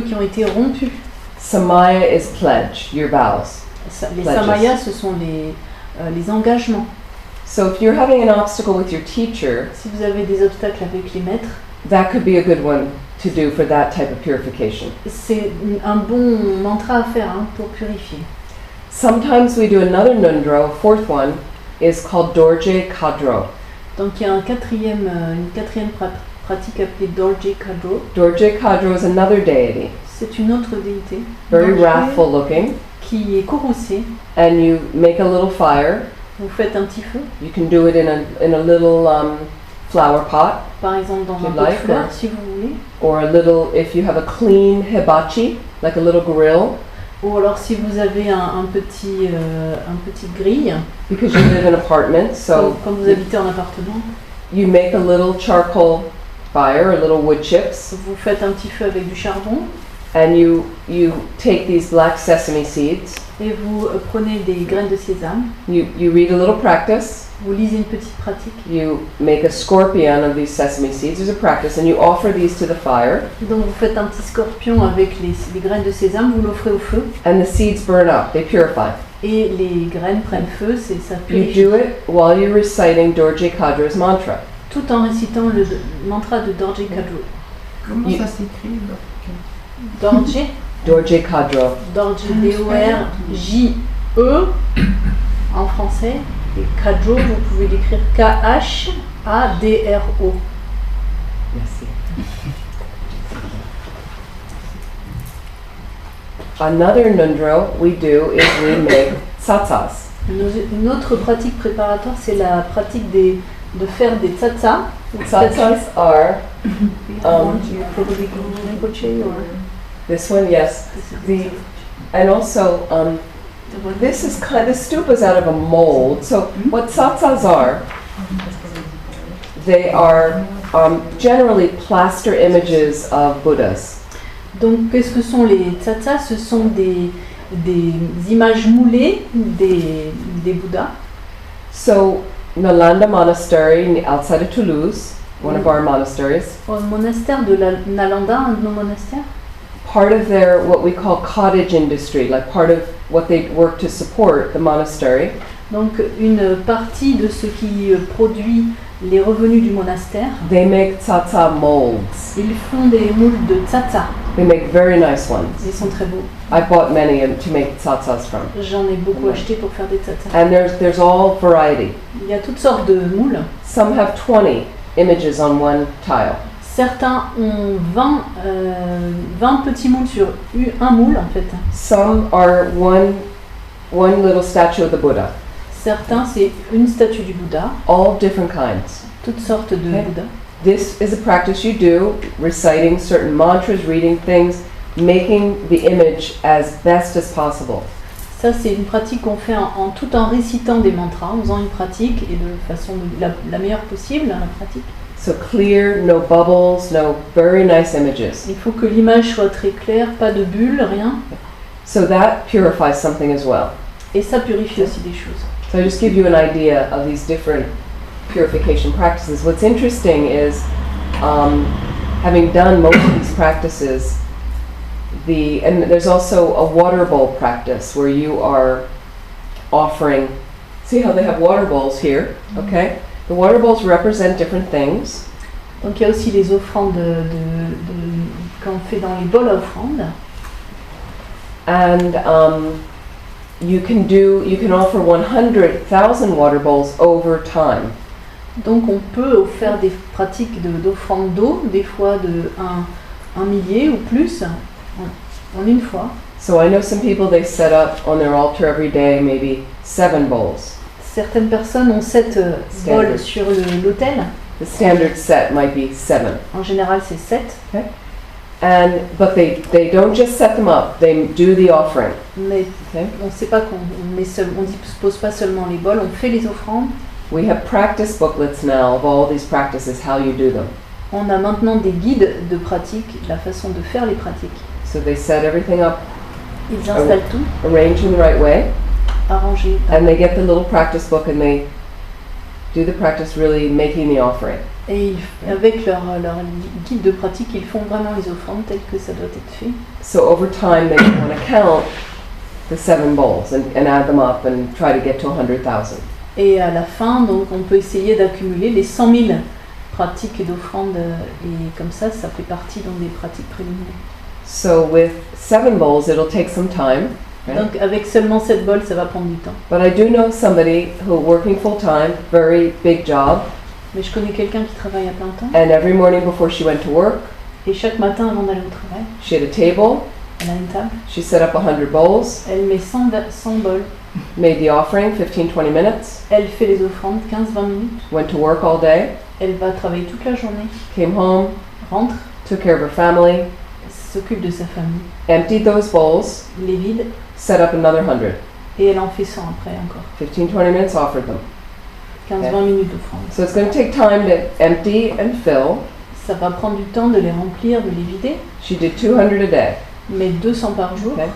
qui ont été rompus. Samaya is pledge, your vows. Les Pledges. samayas, ce sont les engagements. So if you're having an obstacle with your teacher, Si vous avez des obstacles avec les maîtres, that could be a good one to do for that type of purification. c'est un bon mantra à faire pour purifier. Sometimes we do another Nundro, a 4th one, is called Dorje Kadro. Donc il y a une quatrième pratique appelée Dorje Kadro. Dorje Kadro is another deity, C'est une autre déité very Dorje, wrathful looking, qui est courroucée. and you make a little fire. Vous faites un petit feu, You can do it in a little flower pot, par exemple dans If un you pot de like, fleurs, or- si vous voulez. or a little, if you have a clean hibachi, like a little grill, Ou alors si vous avez un petit grille, because you live in an apartment, so quand vous habitez en appartement, you make a little charcoal fire, a little wood chips, vous faites un petit feu avec du charbon and you take these black sesame seeds, et vous prenez des graines de sésame, you read a little practice, vous lisez une petite pratique, you make a scorpion of these sesame seeds, there's a practice, and you offer these to the fire, donc vous faites un petit scorpion avec les graines de sésame, vous l'offrez au feu and the seeds burn up, they purify. et les graines prennent feu, ça You purifie. do it while you're reciting Dorje Kadra's mantra. Tout en récitant le mantra de Dorje Kadro. Comment You- ça s'écrit Dorje, Dorje Kadra. Dorje, D-O-R-J-E, En français, et Kadro, vous pouvez l'écrire K-H-A-D-R-O. Merci. Another nundro we do is we make tsatsas. Une autre pratique préparatoire, c'est la pratique de faire des tsatsas. Tsatsas are this one, yes. And also this is this stupa is out of a mold. So what tsatsas are, they are generally plaster images of Buddhas. Donc, qu'est-ce que sont les tsatsas? Ce sont des images moulées des Bouddhas. So, Nalanda Monastery outside of Toulouse, one of our monasteries, Au monastère de la Nalanda, un de nos monastères, part of their what we call cottage industry, like part of what they work to support the monastery, donc une partie de ce qui produit les revenus du monastère, they make tsatsa molds. ils font des moules de tsatsa. They make very nice ones. Ils sont très beaux. I bought many to make tsatsas from. J'en ai beaucoup acheté pour faire des tsatsas. And there's all variety. Il y a toutes sortes de moules. Some have 20 images on one tile. Certains ont 20 petits moules sur un moule en fait. Some are one little statue of the Buddha. Certains c'est une statue du Bouddha. All different kinds. Toutes sortes de Bouddhas. This is a practice you do, reciting certain mantras, reading things, making the image as best as possible. Ça, c'est une pratique qu'on fait tout en récitant des mantras, en faisant une pratique et de façon la meilleure possible, la pratique. So clear, no bubbles, no very nice images. Il faut que l'image soit très claire, pas de bulles, rien. So that purifies something as well. Et ça purifie aussi des choses. So I just give you an idea of these different purification practices. What's interesting is, having done most of these practices, and there's also a water bowl practice where you are offering. See how they have water bowls here, okay? The water bowls represent different things. Donc il y a aussi les offrandes qu'on fait dans les bols à offrandes. And you can offer 100,000 water bowls over time. Donc on peut faire des pratiques d'offrande d'eau, des fois de un millier ou plus, en une fois. So I know some people, they set up on their altar every day maybe 7 bowls. Certaines personnes ont 7 bols sur l'autel. The standard set might be 7. En général c'est 7. Okay. But they don't just set them up, they do the offering. Mais Okay. on ne sait pas on dispose pas seulement les bols, on fait les offrandes. We have practice booklets now of all these practices, how you do them. On a maintenant des guides de pratique, la façon de faire les pratiques. So they set everything up, Ils installent tout, arranged in the right way, arrangé. and they get the little practice book and they do the practice really making the offering. Et avec leur guide de pratique, ils font vraiment les offrandes telles que ça doit être fait. So over time they want to count the 7 bowls and add them up and try to get to 100,000. Et à la fin, donc, on peut essayer d'accumuler les 100 000 pratiques d'offrandes et comme ça fait partie donc, des pratiques préliminaires. So with 7 bowls, it'll take some time. Right? Donc avec seulement 7 bols, ça va prendre du temps. But I do know somebody who working full time, very big job, Mais je connais quelqu'un qui travaille à plein temps and every morning before she went to work, et chaque matin avant d'aller au travail, she had a table, elle a une table, she set up 100 bowls, elle met 100 bols, made the offering 15-20 minutes, elle fait les offrandes 15-20 minutes, went to work all day, elle va travailler toute la journée, came home, rentre, took care of her family, s'occupe de sa famille, emptied those bowls, les vide set up another 100. et elle en fait 100 après encore. 15-20 minutes, offered them. 15-20 minutes d'offrande. So it's going to take time to empty and fill. Ça va prendre du temps de les remplir, de les vider, She did 200 a day. mais 200 par jour. Okay.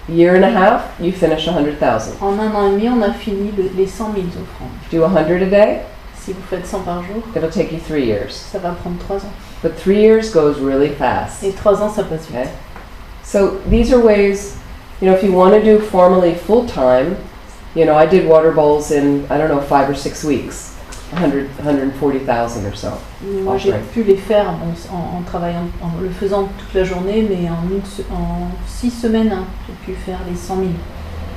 Year and a half, you finish 100,000. En un an et demi, on a fini les 100 000 offrandes. Do 100 a day, Si vous faites 100 par jour, it'll take you 3 years. ça va prendre 3 ans. But 3 years goes really fast. Et 3 ans, ça passe vite. Okay. So these are ways, if you want to do formally full time, I did water bowls in, 5 or 6 weeks, 140,000 or so. Moi, j'ai pu les faire en travaillant, en le faisant toute la journée, mais en 6 semaines, j'ai pu faire les 100 000.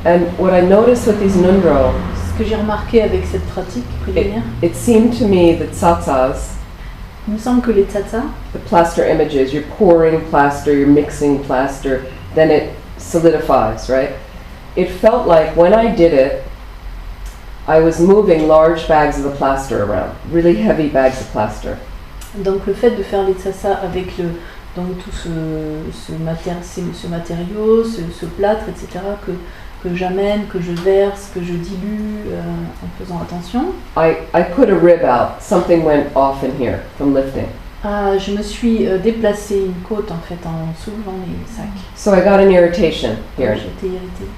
And what I noticed with these nundro, Ce que j'ai remarqué avec cette pratique préliminaire, it seemed to me that tsatsas, il me semble que les tsatsas, the plaster images, you're pouring plaster, you're mixing plaster, then it solidifies, right? It felt like when I did it, I was moving large bags of the plaster around, really heavy bags of plaster. donc le fait de faire les tsatsas avec donc tout ce matériau, ce plâtre, etc., que j'amène, que je verse, que je dilue en faisant attention. I put a rib out, something went off in here from lifting. Je me suis déplacé une côte en fait en soulevant les sacs. So I got an irritation here. J'étais irritée.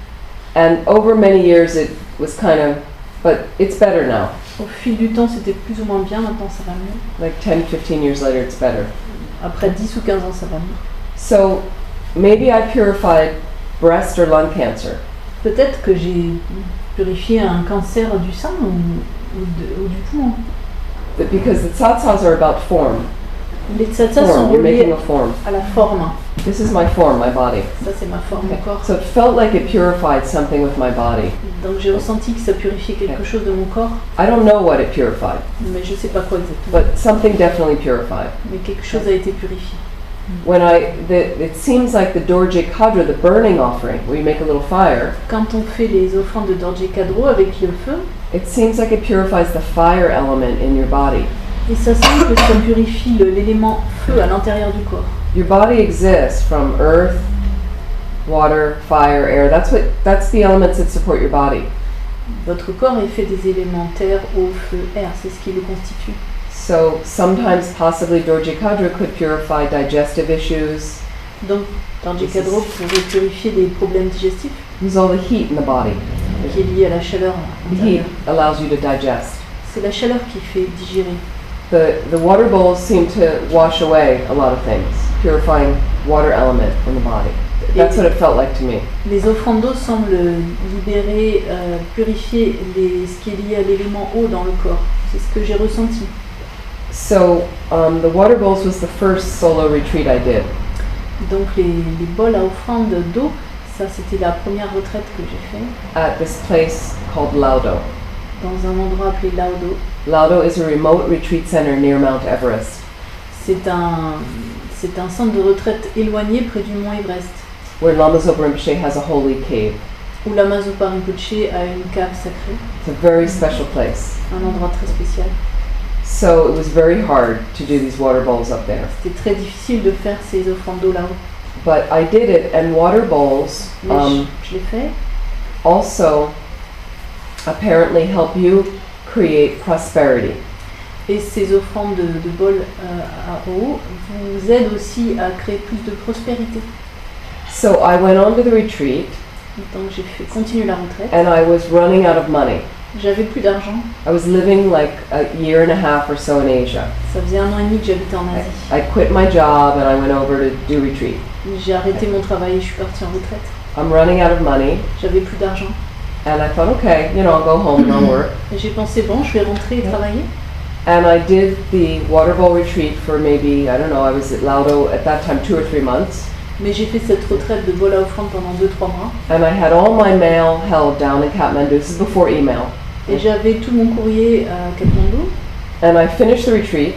And over many years it was kind of, but it's better now. Au fil du temps, c'était plus ou moins bien, maintenant ça va mieux. Like 10, 15 years later, it's better. Après 10 ou 15 ans, ça va mieux. So maybe I purified breast or lung cancer. Peut-être que j'ai purifié un cancer du sein ou du poumon. But because the tsatsas are about form. Les tsatsas sont Form, you're reliés making a form. à la forme. This is my form, my body. Ça, c'est ma forme, mon corps. So it felt like it purified something with my body. Donc j'ai ressenti que ça purifiait quelque chose de mon corps, I don't know what it purified, mais je sais pas quoi exactement. but something definitely purified. Mais quelque chose a été purifié. When it seems like the Dorje Kadra, the burning offering, where you make a little fire, Quand on fait les offrandes de Dorje Kadro avec le feu, it seems like it purifies the fire element in your body. et ça semble que ça purifie l'élément feu à l'intérieur du corps. Your body exists from earth, water, fire, air. That's the elements that support your body. Votre corps est fait des éléments terre, eau, feu, air, c'est ce qui le constitue. So sometimes possibly Dorje Kadra could purify digestive issues. Donc Dorje Kadro pourrait purifier des problèmes digestifs, There's all the heat in the body. qui est lié à la chaleur The heat intérieure. allows you to digest. C'est la chaleur qui fait digérer. The water bowls seem to wash away a lot of things, purifying water element in the body. That's what it felt like to me. Les offrandes d'eau semblent libérer, purifier ce qui est lié à l'élément eau dans le corps. C'est ce que j'ai ressenti. So the water bowls was the first solo retreat I did. Donc les bols à offrande d'eau, ça c'était la première retraite que j'ai fait At this place called Laudo. dans un endroit appelé Laudo. Laudo is a remote retreat center near Mount Everest. C'est un centre de retraite éloigné près du mont Everest, Where Lama Zopa Rinpoche has a holy cave. où Lama Zopa Rinpoche a une cave sacrée, It's a very special place. un endroit très spécial. So it was very hard to do these water bowls up there. C'était très difficile de faire ces offrandes d'eau là-haut. But I did it, and water bowls Mais je l'ai fait. also apparently help you create prosperity. Et ces offrandes de bol à eau vous aident aussi à créer plus de prospérité. So I went on to the retreat, Donc j'ai continué la retraite. and I was running out of money. J'avais plus d'argent. I was living like a year and a half or so in Asia. Ça faisait 1 an et demi que j'habitais en Asie. I quit my job and I went over to do retreat. J'ai arrêté mon travail et je suis partie en retraite. I'm running out of money, J'avais plus d'argent. and I thought, okay, I'll go home and I'll work. Et j'ai pensé, bon, je vais rentrer et travailler. And I did the water bowl retreat for maybe, I don't know, I was at Laudo at that time 2 or 3 months. Mais j'ai fait cette retraite de bol à offrande pendant 2-3 mois. And I had all my mail held down in Kathmandu. This is before email. Et j'avais tout mon courrier à Katmandou. And I finished the retreat,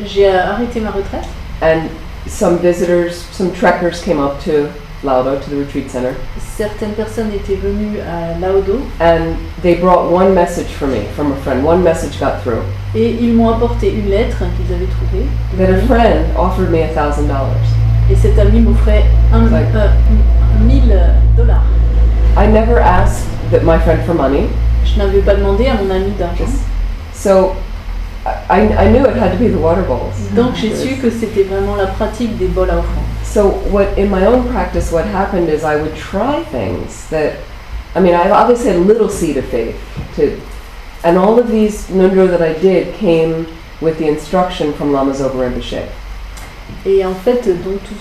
J'ai arrêté ma retraite. and some visitors, some trekkers came up to Laudo, to the retreat center, Certaines personnes étaient venues à Laudo and they brought one message for me from a friend. One message got through. et ils m'ont apporté une lettre qu'ils avaient trouvée. That a friend offered me $1,000. Et cet ami m'offrait $1,000. I never asked my friend for money, Je n'avais pas demandé à mon ami d'argent. so I knew it had to be the water bowls. Donc j'ai su que c'était vraiment la pratique des bols à offrande. So in my own practice, what happened is I would try things that, I obviously had a little seed of faith, and all of these nundro that I did came with the instruction from Lama Zopa Rinpoche. Et en fait, donc tout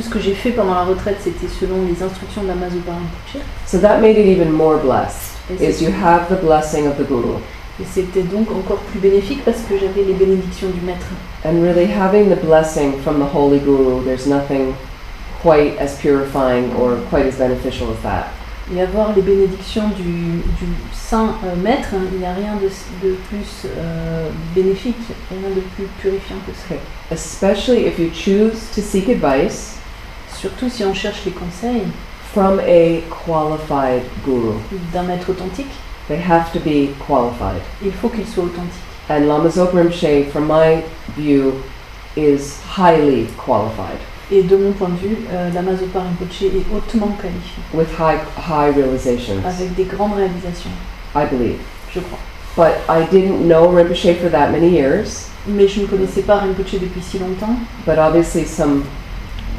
ce que j'ai fait pendant la retraite, c'était selon les instructions de Lama Zopa Rinpoche. So that made it even more blessed, Et is you have the blessing of the Guru. Et c'était donc encore plus bénéfique parce que j'avais les bénédictions du maître. And really having the blessing from the Holy Guru, there's nothing quite as purifying or quite as beneficial as that. et avoir les bénédictions du saint maître, il n'y a rien de plus bénéfique, rien de plus purifiant que ça. Okay. Especially if you choose to seek advice Surtout si on cherche les conseils from a qualified guru. d'un maître authentique, They have to be qualified. il faut qu'il soit authentique. And Lama Zopa Rinpoche, from my view, is highly qualified Et de mon point de vue, Lama Zopa Rinpoche est hautement qualifié, with high realizations, avec des grandes réalisations, I believe. je crois. But I didn't know Rinpoche for that many years, Mais je ne connaissais pas Rinpoche depuis si longtemps, but obviously some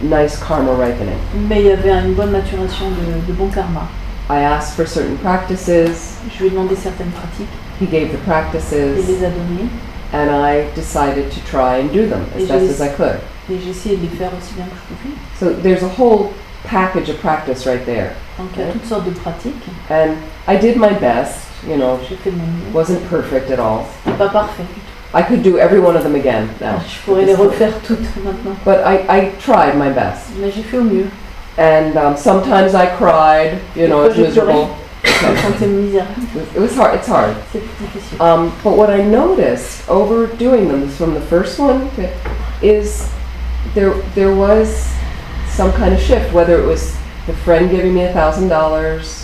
nice karma ripening. mais il y avait une bonne maturation de bon karma. I asked for certain practices, Je lui ai demandé certaines pratiques, he gave the il practices, les a données, and I decided to try and do them as Et best j'ai- as I could. et j'ai essayé de les faire aussi bien que je pouvais. So there's a whole package of practice right there. Donc il y a Ouais. toutes sortes de pratiques, And I did my best, you know, j'ai fait de mon mieux. wasn't perfect at all. C'est pas parfait du tout. I could do every one of them again now. Je pourrais les refaire toutes maintenant. But I tried my best. Mais j'ai fait au mieux. And sometimes I cried, you know, it's Des fois, j'ai miserable. Je me sentais misérable. It was hard, it's hard. C'est difficile. But what I noticed over doing them, from the first one, is there was some kind of shift, whether it was the friend giving me $1,000,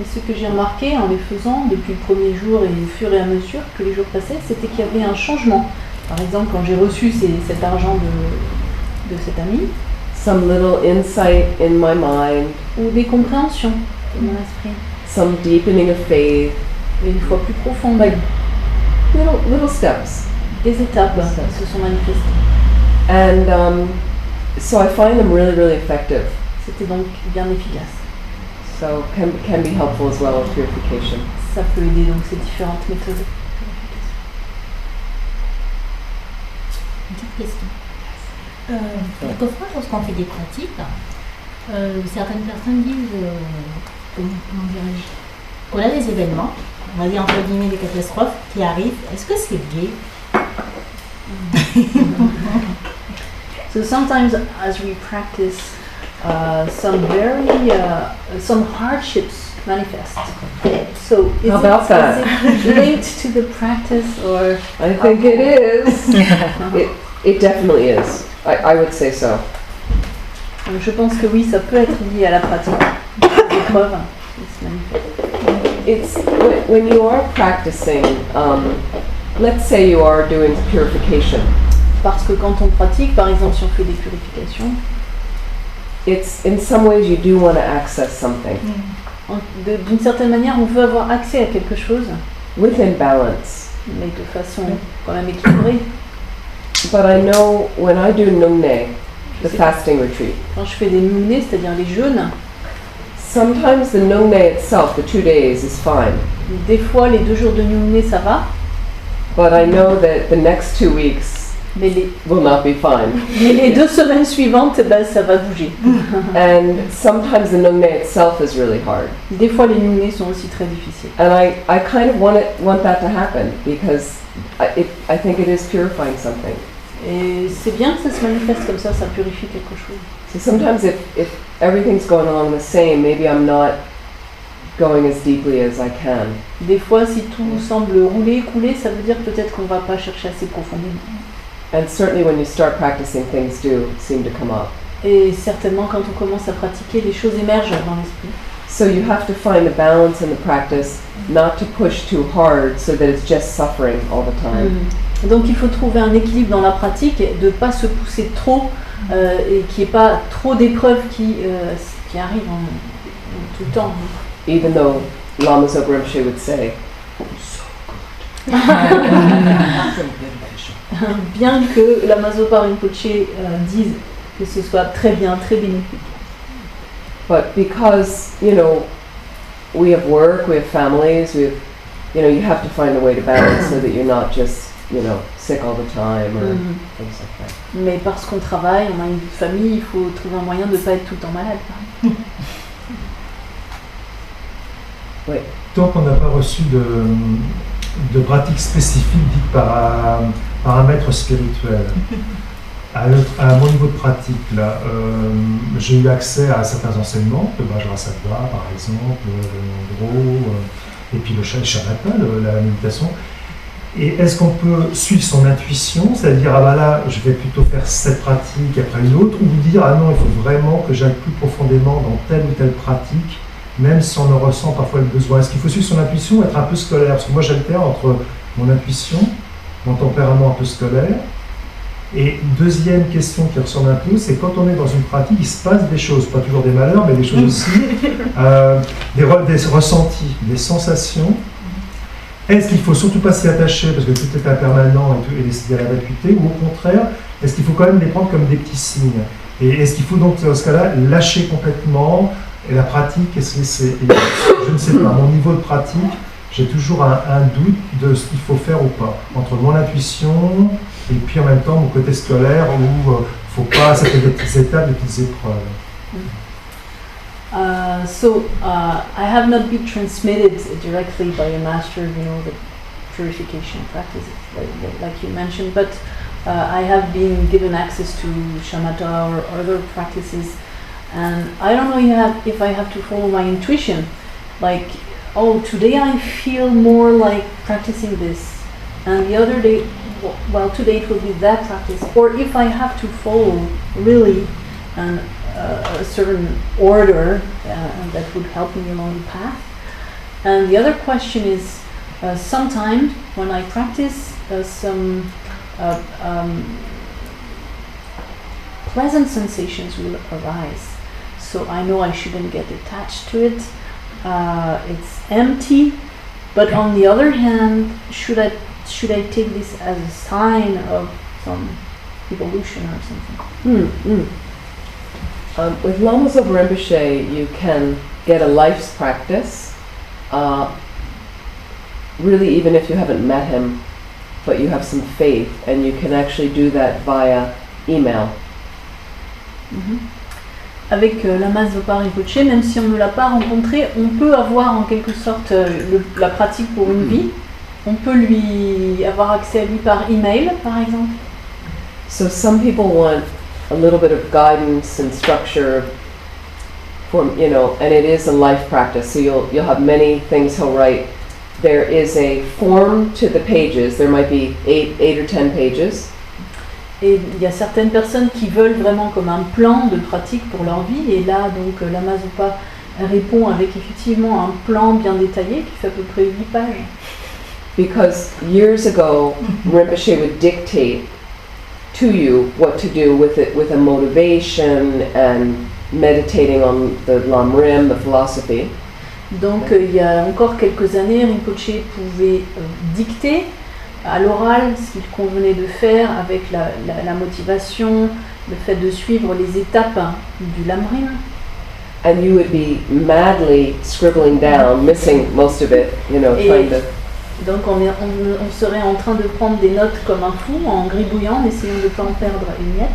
Et ce que j'ai remarqué en les faisant depuis le premier jour et au fur et à mesure que les jours passaient, c'était qu'il y avait un changement. Par exemple, quand j'ai reçu cet argent de cet ami, some little insight in my mind, ou des compréhensions de mon esprit, some deepening of faith, et une fois plus profonde, like little steps. des étapes qui se sont manifestées. And so I find them really, really effective. C'était donc bien efficace. So can be helpful as well with purification. Ça peut aider donc ces différentes méthodes. Une petite question. Quelquefois, lorsqu'on fait des pratiques, certaines personnes disent, comment dirais-je, qu'on a des événements, on va dire entre guillemets des catastrophes qui arrivent. Est-ce que c'est lié? So sometimes as we practice, some hardships manifest. So is How about that? is it linked to the practice or? I think it is. It definitely is. I would say so. Donc, je pense que oui, ça peut être lié à la pratique. Les épreuves qui se manifestent. It's when you are practicing. Let's say you are doing purification. Parce que quand on pratique, par exemple, si on fait des purifications, It's in some ways you do want to access something d'une certaine manière, on veut avoir accès à quelque chose, within balance. mais de façon quand même équilibrée. But I know when I do nungne, the sais- fasting retreat, Quand je fais des nungne, c'est-à-dire les jeûnes, sometimes the nungne itself, the 2 days, is fine. des fois les 2 jours de nungne ça va, But I know that the next 2 weeks mais will not be fine. les 2 semaines suivantes, ben, ça va bouger. And sometimes the nungne itself is really hard. Des fois les nungne sont aussi très difficiles. And I kind of want that to happen because I think it is purifying something. Et c'est bien que ça se manifeste comme ça purifie quelque chose. So sometimes if everything's going along the same, maybe I'm not going as deeply as I can. Des fois, si tout semble rouler, couler, ça veut dire peut-être qu'on va pas chercher assez profondément. And certainly when you start practicing, things do seem to come up. Et certainement, quand on commence à pratiquer, les choses émergent dans l'esprit. So you have to find the balance in the practice, not to push too hard so that it's just suffering all the time. Donc il faut trouver un équilibre dans la pratique, de ne pas se pousser trop et qu'il n'y ait pas trop d'épreuves qui arrivent en tout le temps. Even though Lama Zopa Rinpoche would say, Bien que Lama Zopa Rinpoche dise que ce soit très bien, très bénéfique. but because, we have work, we have families, you have to find a way to balance so that you're not just, sick all the time or things like that. Mais parce qu'on travaille, on a une vie de famille, il faut trouver un moyen de ne pas être tout le temps malade. Tant qu'on n'a pas reçu de pratique spécifique dite par un maître spirituel, À mon niveau de pratique, là, j'ai eu accès à certains enseignements, le Vajrassatva par exemple, le Mandro, et puis le shamatha, la méditation. Et est-ce qu'on peut suivre son intuition, c'est-à-dire, ah bah là, je vais plutôt faire cette pratique après une autre, ou dire, ah non, il faut vraiment que j'aille plus profondément dans telle ou telle pratique, même si on en ressent parfois le besoin. Est-ce qu'il faut suivre son intuition ou être un peu scolaire? Parce que moi, j'alterne entre mon intuition, mon tempérament un peu scolaire. Et deuxième question qui ressemble un peu, c'est quand on est dans une pratique, il se passe des choses, pas toujours des malheurs, mais des choses aussi, des ressentis, des sensations. Est-ce qu'il faut surtout pas s'y attacher parce que tout est impermanent et décider à la vacuité, ou au contraire, est-ce qu'il faut quand même les prendre comme des petits signes? Et est-ce qu'il faut donc dans ce cas-là lâcher complètement et la pratique et se laisser? Je ne sais pas, à mon niveau de pratique, j'ai toujours un doute de ce qu'il faut faire ou pas, entre mon intuition et puis en même temps mon côté scolaire où il ne faut pas accepter des petites étapes, des petites épreuves. I have not been transmitted directly by a master, the purification practices like you mentioned, but I have been given access to shamatha or other practices, and I don't know if I have to follow my intuition, like, oh, today I feel more like practicing this, and the other day, well, today it will be that practice, or if I have to follow really a certain order that would help me along the path. And the other question is, sometimes when I practice, some pleasant sensations will arise. So I know I shouldn't get attached to it. It's empty, but on the other hand, should I take this as a sign of some evolution or something? With Lamas of Rinpoche, you can get a life's practice, really even if you haven't met him, but you have some faith, and you can actually do that via email. Avec Lama Zopa Rinpoche, même si on ne l'a pas rencontré, on peut avoir en quelque sorte la pratique pour une vie. On peut lui avoir accès à lui par email, par exemple. So some people want a little bit of guidance and structure from, and it is a life practice. So you'll have many things he'll write. There is a form to the pages. There might be 8 or 10 pages. Et il y a certaines personnes qui veulent vraiment comme un plan de pratique pour leur vie. Et là, donc, Lama Zopa répond avec effectivement un plan bien détaillé qui fait à peu près 8 pages. Because years ago, Rinpoche would dictate to you what to do with it, with a motivation and meditating on the Lamrim, the philosophy. Donc il y a encore quelques années, Rinpoche pouvait dicter à l'oral ce qu'il convenait de faire avec la motivation, le fait de suivre les étapes du Lamrim. And you would be madly scribbling down, missing most of it, trying to... Donc on serait en train de prendre des notes comme un fou, en gribouillant, en essayant de ne pas en perdre une miette.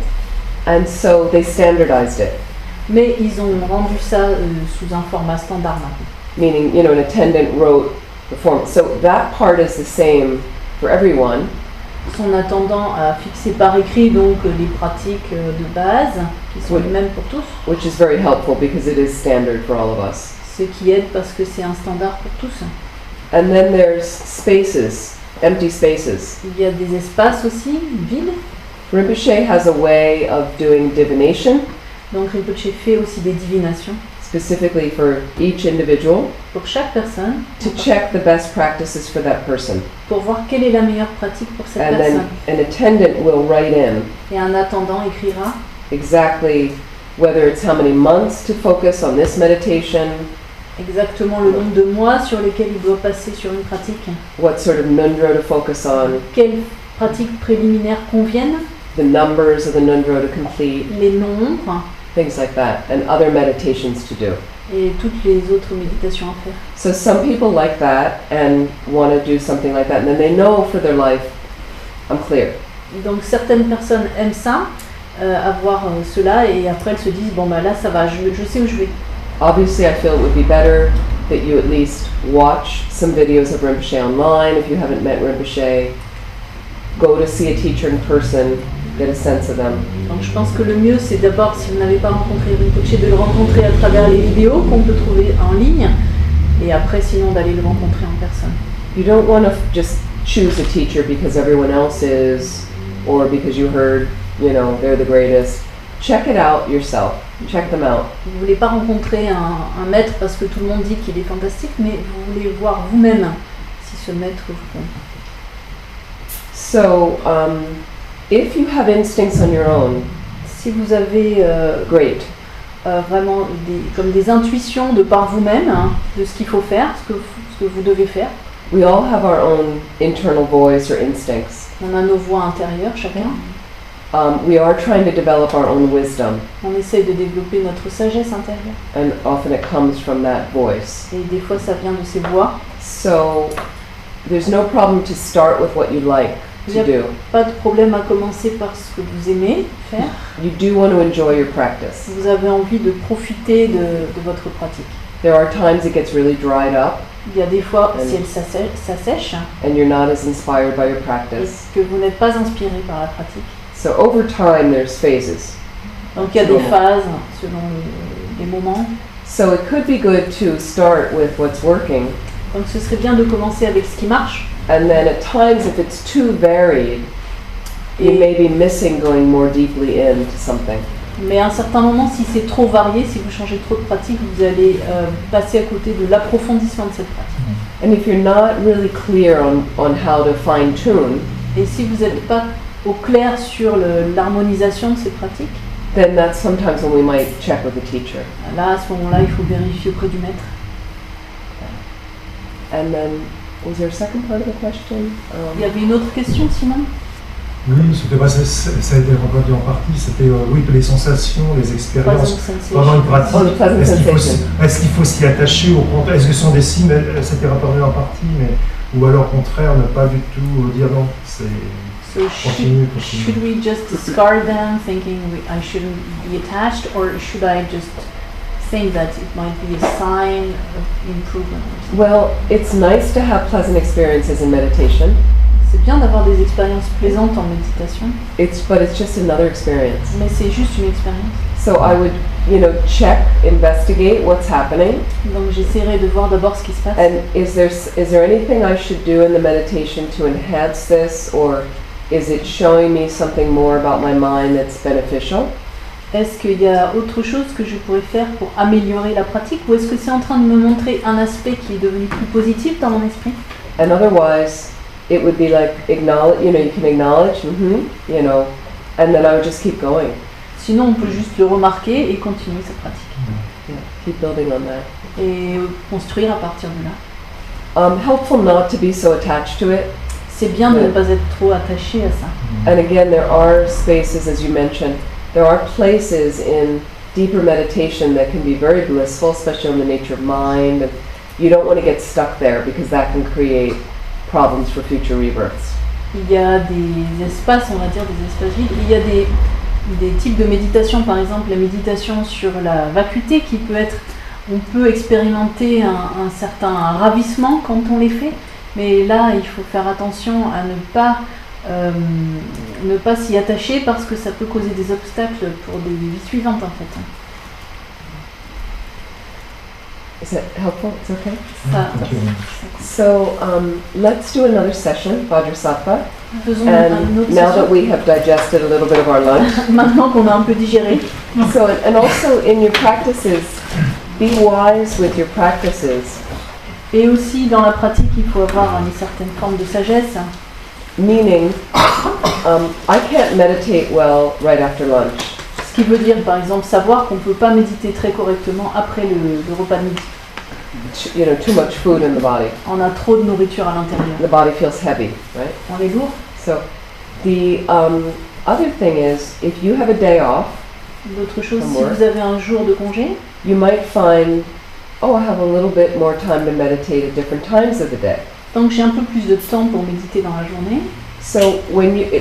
And so they standardized it. Mais ils ont rendu ça sous un format standard maintenant. Meaning, an attendant wrote the form. So that part is the same for everyone. En attendant à fixer par écrit donc les pratiques de base, qui sont les mêmes pour tous. Which is very helpful because it is standard for all of us. Ce qui aide parce que c'est un standard pour tous. And then there's spaces, empty spaces. Il y a des espaces aussi, vides. Rinpoche has a way of doing divination. Donc Rinpoche fait aussi des divinations. Specifically for each individual. Pour chaque personne. To check the best practices for that person. Pour voir quelle est la meilleure pratique pour cette personne. personne. And then an attendant will write in. Et un attendant écrira. Exactly whether it's how many months to focus on this meditation. Exactement le nombre de mois sur lesquels il doit passer sur une pratique. What sort of nundro to focus on. Quelles pratiques préliminaires conviennent. The numbers of the nundro to complete. Les nombres. Things like that, and other meditations to do. Et toutes les autres méditations à faire. So some people like that and want to do something like that, and then they know for their life, I'm clear. Donc certaines personnes aiment ça, avoir cela, et après elles se disent bon bah là ça va, je sais où je vais. Obviously, I feel it would be better that you at least watch some videos of Rinpoche online if you haven't met Rinpoche. Go to see a teacher in person. get a sense of them. Donc je pense que le mieux c'est d'abord, si vous n'avez pas rencontré Rinpoché, de le rencontrer à travers les vidéos qu'on peut trouver en ligne, et après sinon d'aller le rencontrer en personne. You don't want to just choose a teacher because everyone else is, or because you heard, you know, they're the greatest. Check it out yourself. Check them out. Vous ne voulez pas rencontrer un maître parce que tout le monde dit qu'il est fantastique, mais vous voulez voir vous-même si ce maître vous compte. So, if you have instincts on your own, Si vous avez great. vraiment comme des intuitions de par vous-même, hein, de ce qu'il faut faire, ce que vous devez faire, We all have our own internal voice or instincts. on a nos voix intérieures chacun. We are trying to develop our own wisdom, On essaye de développer notre sagesse intérieure. and often it comes from that voice. Et des fois ça vient de ces voix. So, there's no problem to start with what you like to do. Pas de problème à commencer par ce que vous aimez faire. You do want to enjoy your practice. Vous avez envie de profiter de votre pratique. There are times it gets really dried up, Il y a des fois, si elle s'assèche, and you're not as inspired by your et practice. que vous n'êtes pas inspiré par la pratique. So over time, there's phases. Donc il y a des phases selon les moments. So it could be good to start with what's working, Donc ce serait bien de commencer avec ce qui marche. and then at times, if it's too varied, you may be missing going more deeply into something. Mais à un certain moment, si c'est trop varié, si vous changez trop de pratique, vous allez passer à côté de l'approfondissement de cette pratique. And if you're not really clear on how to fine tune, Et si vous n'êtes pas au clair sur l'harmonisation de ces pratiques, then that's sometimes when we might check with the teacher. là, à ce moment-là, il faut vérifier auprès du maître. And then, was there a second part of the question? Il y avait une autre question, Simon? Oui, ça a été répondu en partie, c'était oui, que les sensations, les expériences pendant une pratique, Oh, the pleasant sensation. est-ce qu'il faut s'y attacher au contraire, est-ce que ce sont des signes, c'était répondu en partie, mais, ou alors au contraire, ne pas du tout dire non, c'est So continue. should we just discard them, thinking I shouldn't be attached, or should I just think that it might be a sign of improvement? Well, it's nice to have pleasant experiences in meditation. C'est bien d'avoir des expériences plaisantes en méditation, But it's just another experience. mais c'est juste une expérience. So I would, check, investigate what's happening, Donc j'essaierai de voir d'abord ce qui se passe. and is there anything I should do in the meditation to enhance this, or is it showing me something more about my mind that's beneficial? Est-ce qu'il y a autre chose que je pourrais faire pour améliorer la pratique, ou est-ce que c'est en train de me montrer un aspect qui est devenu plus positif dans mon esprit? And otherwise, it would be like acknowledge, you can acknowledge, and then I would just keep going. Sinon on peut juste le remarquer et continuer sa pratique. Yeah, keep building on that. Et construire à partir de là. Helpful not to be so attached to it. C'est bien de ne pas être trop attaché à ça. And again, there are spaces, as you mentioned, there are places in deeper meditation that can be very blissful, especially on the nature of mind. And you don't want to get stuck there because that can create problems for future rebirths. Il y a des espaces, on va dire des espaces vides. Il y a des types de méditation, par exemple la méditation sur la vacuité qui peut être, on peut expérimenter un certain ravissement quand on les fait, mais là il faut faire attention à ne pas s'y attacher parce que ça peut causer des obstacles pour des vies suivantes en fait. Is that helpful? It's okay? Ça, So let's do another session, Vajrassatva. faisons And une autre now that session. we have digested a little bit of our lunch. Maintenant qu'on a un peu digéré. So, and also in your practices, be wise with your practices. Et aussi dans la pratique, il faut avoir une certaine forme de sagesse. Meaning, I can't meditate well right after lunch. Ce qui veut dire, par exemple, savoir qu'on ne peut pas méditer très correctement après le repas de midi. Too much food in the body. On a trop de nourriture à l'intérieur. The body feels heavy, right? On est lourd. So, the other thing is, if you have a day off, L'autre chose, From si work. vous avez un jour de congé, you might find, I have a little bit more time to meditate at different times of the day. donc j'ai un peu plus de temps pour méditer dans la journée. So,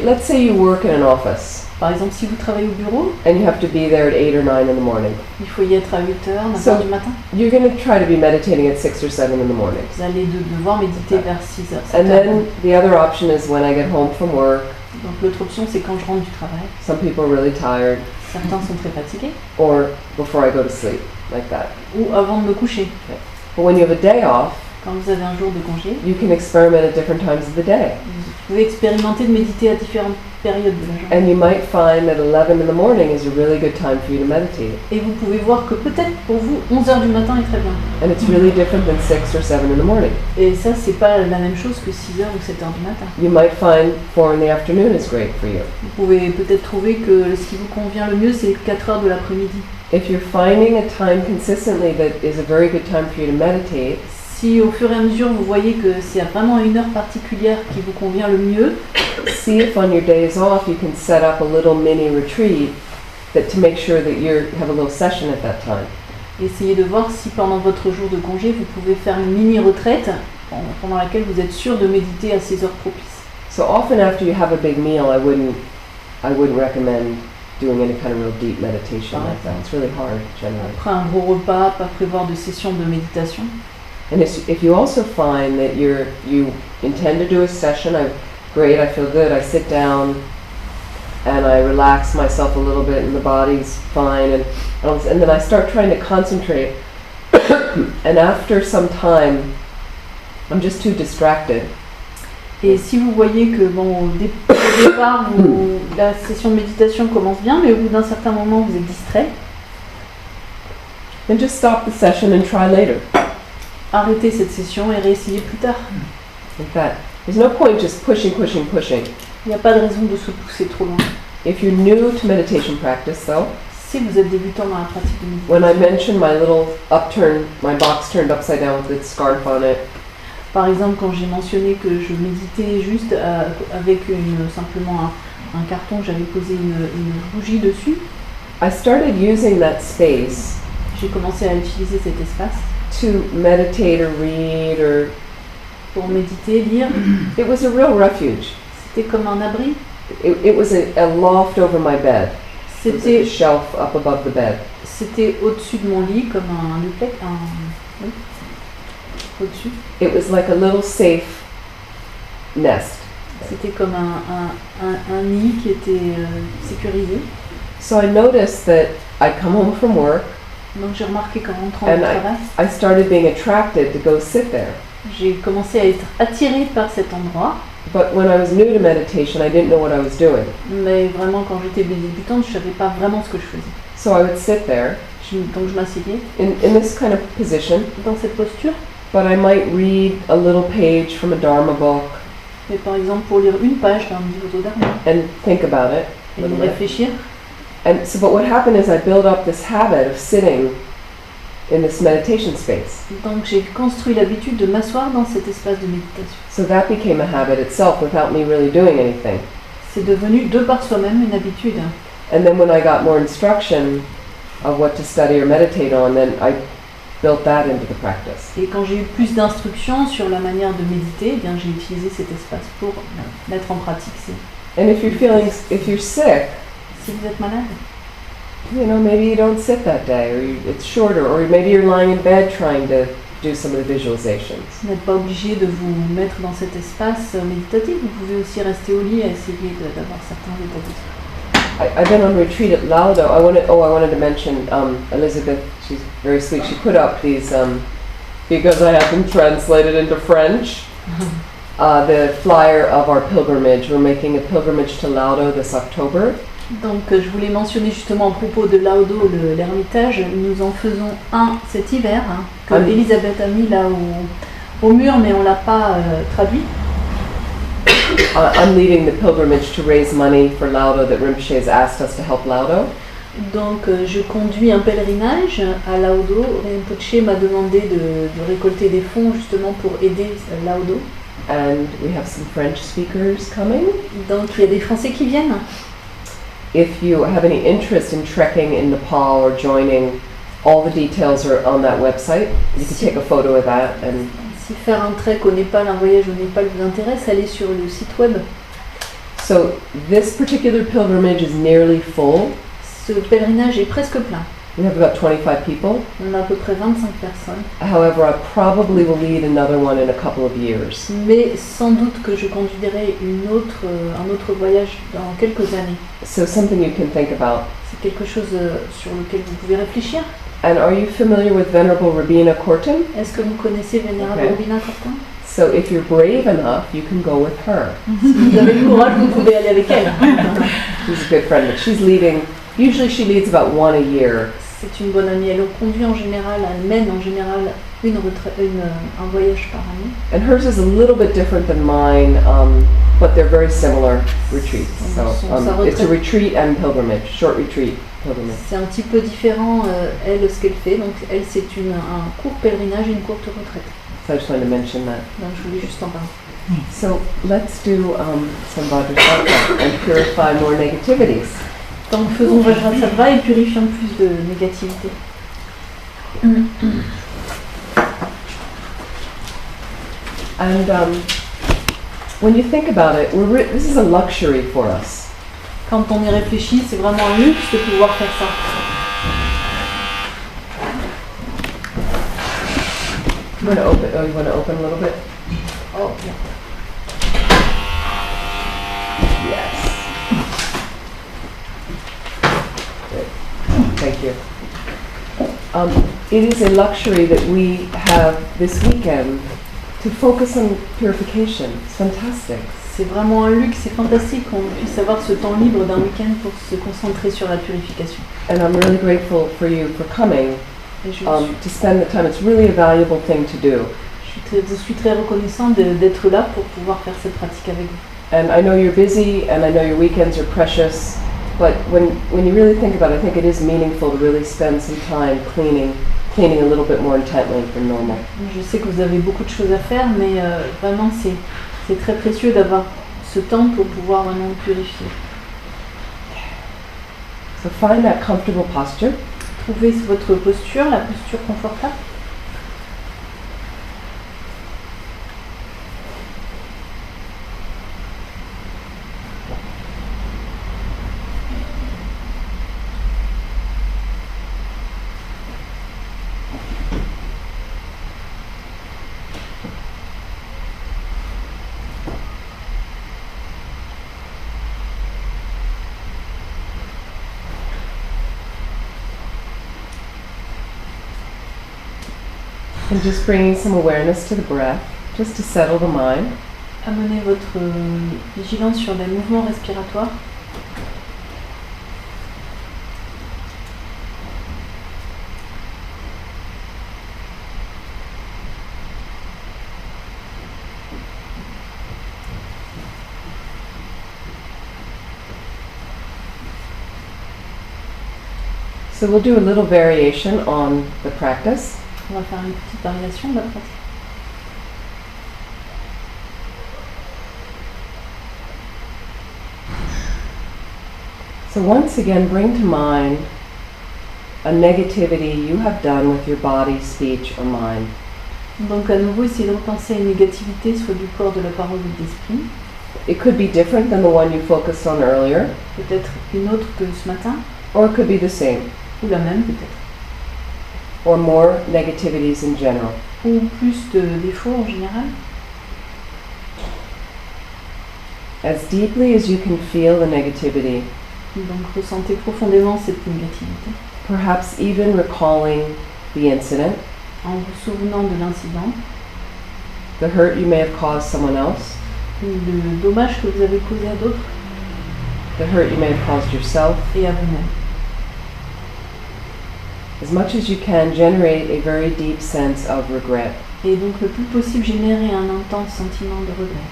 let's say you work in an office, Par exemple, si vous travaillez au bureau, and you have to be there at 8 or 9 in the morning. il faut y être à 8h, 9h So- du matin. You're going to try to be meditating at 6 or 7 in the morning. Vous allez devoir méditer vers 6h, And 7h. then the other option is when I get home from work, Donc l'autre option, c'est quand je rentre du travail. Some people are really tired, Certains sont très fatigués. or before I go to sleep, like that. Ou avant de me coucher. But when you have a day off, Quand vous avez un jour de congé, you can experiment at different times of the day. vous pouvez expérimenter de méditer à différentes périodes de la journée. And you might find that 11 in the morning is a really good time for you to meditate. Et vous pouvez voir que peut-être pour vous, 11h du matin est très bien. And it's really different than 6 or 7 in the morning. Et ça, c'est pas la même chose que 6h ou 7h du matin. You might find 4 in the afternoon is great for you. Vous pouvez peut-être trouver que ce qui vous convient le mieux, c'est 4h de l'après-midi. If you're finding a time consistently that is a very good time for you to meditate, Si au fur et à mesure vous voyez que c'est vraiment une heure particulière qui vous convient le mieux, see if on your days off you can set up a little mini retreat that to make sure that you have a little session at that time. essayez de voir si pendant votre jour de congé vous pouvez faire une mini-retraite pendant laquelle vous êtes sûr de méditer à ces heures propices. So often after you have a big meal, I wouldn't recommend doing any kind of real deep meditation like that. It's really hard generally. Après un gros repas, pas prévoir de session de méditation. And if you also find that you intend to do a session, great, I feel good, I sit down and I relax myself a little bit and the body's fine, and then I start trying to concentrate and after some time I'm just too distracted. Et si vous voyez que au départ, la session de méditation commence bien, mais au bout d'un certain moment vous êtes distrait, Then just stop the session and try later. arrêtez cette session et réessayez plus tard. Like that. There's no point just pushing. Il n'y a pas de raison de se pousser trop loin. If you're new to meditation practice though, Si vous êtes débutant dans la pratique de méditation, when I mentioned my box turned upside down with its scarf on it, par exemple quand j'ai mentionné que je méditais juste avec simplement un carton, j'avais posé une bougie dessus, I started using that space j'ai commencé à utiliser cet espace to meditate or read or pour méditer, lire. it was a real refuge. C'était comme un abri, It was a loft over my bed. It was like a c'était shelf up above the bed. au-dessus de mon lit comme un duplex, oui, au-dessus. It was like a little safe nest. C'était comme un nid qui était sécurisé. So I noticed that I'd come home from work Donc j'ai remarqué qu'en rentrant and au travail, I started being attracted to go sit there. j'ai commencé à être attirée par cet endroit. But when I was new to meditation, I didn't know what I was doing. Mais vraiment, quand j'étais débutante, je ne savais pas vraiment ce que je faisais. So I would sit there Donc je m'asseyais in this kind of position, dans cette posture. but I might read a little page from a Dharma book Et par exemple, pour lire une page d'un livre de Dharma and think about it. et y réfléchir. But what happened is I built up this habit of sitting in this meditation space. Donc j'ai construit l'habitude de m'asseoir dans cet espace de méditation. So that became a habit itself without me really doing anything. C'est devenu de par soi-même une habitude. And then when I got more instruction of what to study or meditate on, then I built that into the practice. Et quand j'ai eu plus d'instructions sur la manière de méditer, eh bien j'ai utilisé cet espace pour mettre en pratique. And if you're sick, Si vous êtes malade, maybe you don't sit that day, or it's shorter, or maybe you're lying in bed trying to do some of the visualizations. vous n'êtes pas obligé de vous mettre dans cet espace méditatif. Vous pouvez aussi rester au lit et essayer d'avoir certains états d'esprit. I've been on retreat at Laudo. I wanted to mention Elizabeth. She's very sweet. She put up these because I have them translated into French. The flyer of our pilgrimage. We're making a pilgrimage to Laudo this October. Donc je voulais mentionner justement à propos de Laudo, l'ermitage, nous en faisons un cet hiver, que Elisabeth a mis là au mur, mais on ne l'a pas traduit. I'm leading the pilgrimage to raise money for Laudo that Rinpoche has asked us to help Laudo. Donc je conduis un pèlerinage à Laudo. Rinpoche m'a demandé de récolter des fonds justement pour aider Laudo. And we have some French speakers coming. Donc il y a des Français qui viennent. If you have any interest in trekking in Nepal or joining, all the details are on that website. You can take a photo of that. And si faire un trek au Népal, un voyage au Népal vous intéresse, allez sur le site web. So this particular pilgrimage is nearly full. Ce pèlerinage est presque plein. We have about 25 people. On a à peu près 25 personnes. However, I probably will lead another one in a couple of years. Mais sans doute que je conduirai un autre voyage dans quelques années. So something you can think about. C'est quelque chose sur lequel vous pouvez réfléchir. And are you familiar with Venerable Robina Korten? Est-ce que vous connaissez Vénérable Okay. Robina Chodren? So if you're brave enough, you can go with her. Si vous avez le courage, vous pouvez aller avec elle. She's a good friend, but she's leading, usually she leads about one a year. C'est une bonne amie. Elle conduit en général, elle mène en général un voyage par année. And hers is a little bit different than mine, but they're very similar retreats. So it's a retreat and pilgrimage, short retreat, pilgrimage. C'est un petit peu différent, elle, ce qu'elle fait. Donc, elle, c'est un court pèlerinage et une courte retraite. So I just wanted to mention that. Donc, je voulais juste en parler. So let's do some Vajrassatva and purify more negativities. Donc, faisons Vajrassatva et purifions plus de négativité. And when you think about it, this is a luxury for us. Quand on y réfléchit, c'est vraiment un luxe de pouvoir faire ça. You want to open? Oh, you want to open a little bit? Oh, yeah. Yes. Good. Thank you. It is a luxury that we have this weekend to focus on purification. It's fantastic. C'est vraiment un luxe, c'est fantastique qu'on puisse avoir ce temps libre d'un week-end pour se concentrer sur la purification. And I'm really grateful for you for coming Et je to spend the time. It's really a valuable thing to do. suis très reconnaissante d'être là pour pouvoir faire cette pratique avec vous. And I know you're busy, and I know your weekends are precious, but when you really think about it, I think it is meaningful to really spend some time cleaning a little bit more intently than normal. Je sais que vous avez beaucoup de choses à faire, mais vraiment c'est très précieux d'avoir ce temps pour pouvoir vraiment purifier. So find that comfortable posture. Trouvez votre posture, la posture confortable. And just bringing some awareness to the breath, just to settle the mind. Amenez votre vigilance sur les mouvements respiratoires. So we'll do a little variation on the practice. On va faire une petite variation de la pratique. So once again, bring to mind a negativity you have done with your body, speech, or mind. Donc à nouveau, essayez de repenser à une négativité, soit du corps, de la parole ou de l'esprit. It could be different than the one you focused on earlier, Peut-être une autre que ce matin, or it could be the same, ou la même peut-être. or more negativities in general. Ou plus de défauts en général. As deeply as you can feel the negativity, Donc ressentez profondément cette négativité. perhaps even recalling the incident, En vous souvenant de l'incident, the hurt you may have caused someone else, le dommage que vous avez causé à d'autres the hurt you may have caused yourself. et à vous-même. As much as you can, generate a very deep sense of regret. Et donc le plus possible générer un intense sentiment de regret.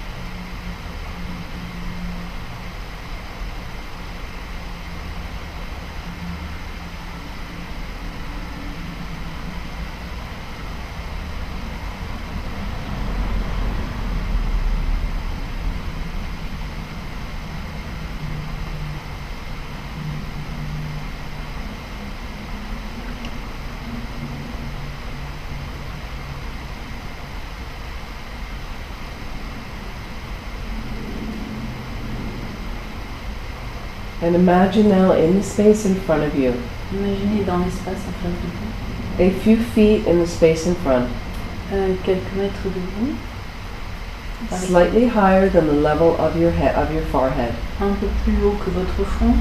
And imagine now in the space in front of you, Imaginez dans l'espace en face de vous, a few feet in the space in front, quelques mètres de vous, par exemple, slightly higher than the level of your head, of your forehead, un peu plus haut que votre front,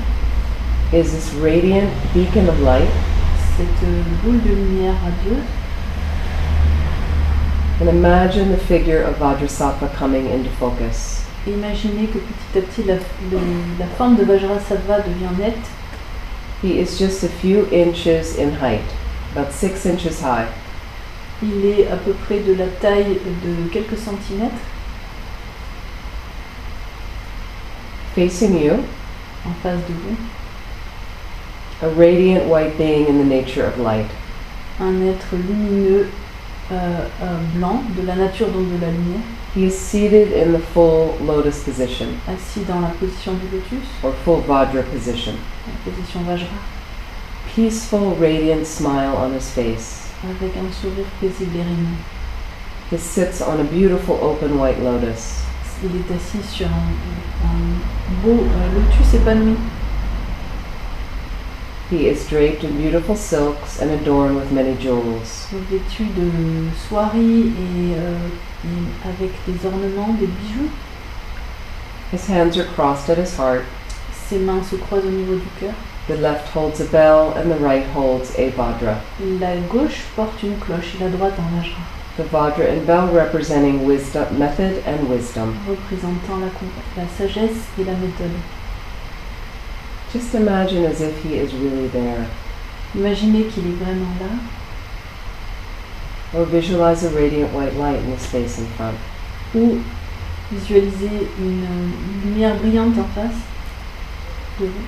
is this radiant beacon of light. cette boule de lumière radieuse. And imagine the figure of Vajrassatva coming into focus. Imaginez que petit à petit la forme de Vajrassatva devient nette. He is just a few inches in height, about 6 inches high. Il est à peu près de la taille de quelques centimètres, Facing you, en face de vous. a radiant white being in the nature of light. Un être lumineux blanc, de la nature donc de la lumière, He is seated in the full lotus position, assis dans la position du lotus, or full Vajra position. la position Vajra, Peaceful, radiant smile on his face. avec un sourire paisible et rayonnant. He sits on a beautiful open white lotus. Il est assis sur un beau lotus épanoui. He is draped in beautiful silks and adorned with many jewels. Vêtu de soieries et avec des ornements, des bijoux. His hands are crossed at his heart. Ses mains se croisent au niveau du cœur. The left holds a bell and the right holds a Vajra. La gauche porte une cloche et la droite un Vajra, The Vajra and bell representing wisdom, method and wisdom. représentant la sagesse et la méthode. Just imagine as if he is really there. Imaginez qu'il est vraiment là, Or visualize a radiant white light in the space in front. ou visualisez une lumière brillante en face de vous.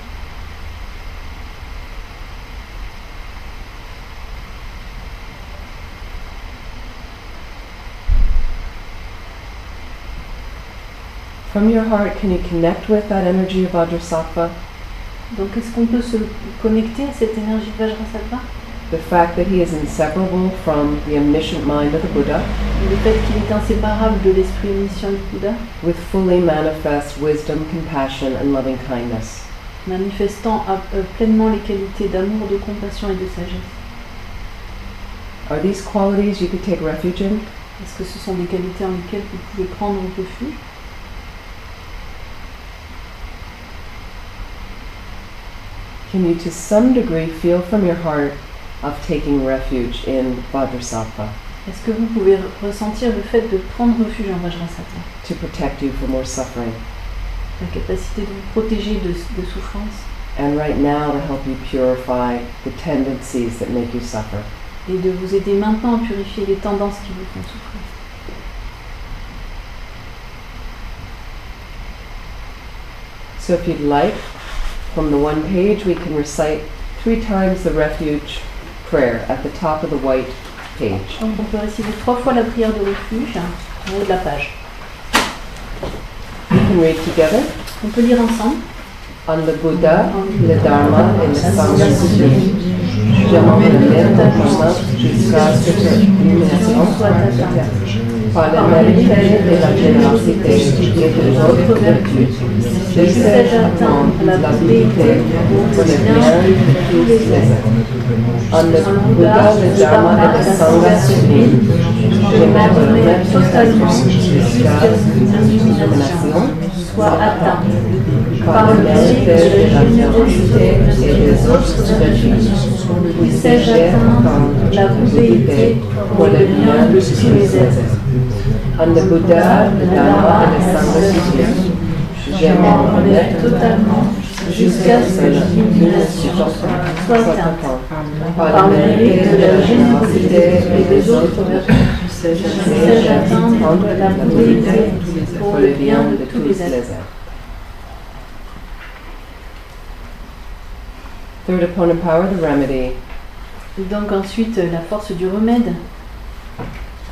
From your heart, can you connect with that energy of Vajrassatva? Donc est-ce qu'on peut se connecter à cette énergie de Vajrassatva? The fact that he is inseparable from the omniscient mind of the Buddha, Le fait qu'il est inséparable de l'esprit omniscient du Bouddha, with fully manifest wisdom, compassion, and loving kindness. manifestant pleinement les qualités d'amour, de compassion et de sagesse. Are these qualities you could take refuge in? Est-ce que ce sont des qualités en lesquelles vous pouvez prendre refuge? Can you to some degree feel from your heart of taking refuge in Vajrassatva Est-ce que vous pouvez ressentir le fait de prendre refuge en Vajrassatva, to protect you from more suffering? la capacité de vous protéger de souffrance And right now to help you purify the tendencies that make you suffer. et de vous aider maintenant à purifier les tendances qui vous font souffrir? So if you'd like, from the one page we can recite 3 times the refuge prayer at the top of the white page. Donc on peut réciter 3 fois la prière de refuge en haut de la page. We can read together. On peut lire ensemble. On le Bouddha, le Dharma et le Sangha sublime. Je m'en vais totalement jusqu'à ce que l'illumination soit atteinte. Par la mérite de la générosité et des autres vertus, je sais attendre la vérité pour le bien de tous les êtres. En le Bouddha, le Dharma et le Sangha sublime, je m'en remets totalement jusqu'à ce que l'illumination soit atteinte. Par le mérite de la générosité et des autres vertus, sais-je atteindre la vérité pour le bien de tous les êtres. En le Bouddha, le Dharma et le Sangha sublime, je m'en remets totalement jusqu'à ce que l'illumination soit atteinte. Par le mérite de la générosité et des autres vertus, sais-je atteindre la vérité pour le bien de tous les êtres. Third opponent power, the remedy. Donc ensuite, la force du remède.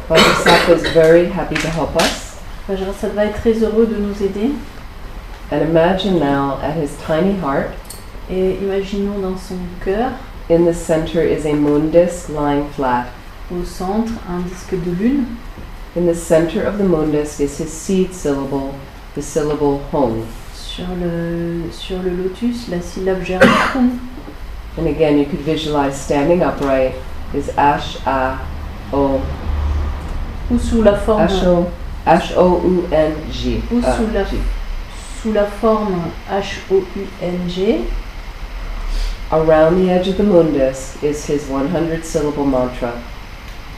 Vajrassatva is very happy to help us. Vajrassatva est très heureux de nous aider. And imagine now at his tiny heart, Et imaginons dans son cœur, in the center is a moon disk lying flat. au centre, un disque de lune. In the center of the moon disk is his seed syllable, the syllable Hong. Sur le lotus, la syllabe germe hung. And again, you could visualize standing upright is Ash, A, O, Ou sous la forme, H-O-U-N-G. ou sous la forme H-O-U-N-G. Around the edge of the mundus is his 100 syllable mantra,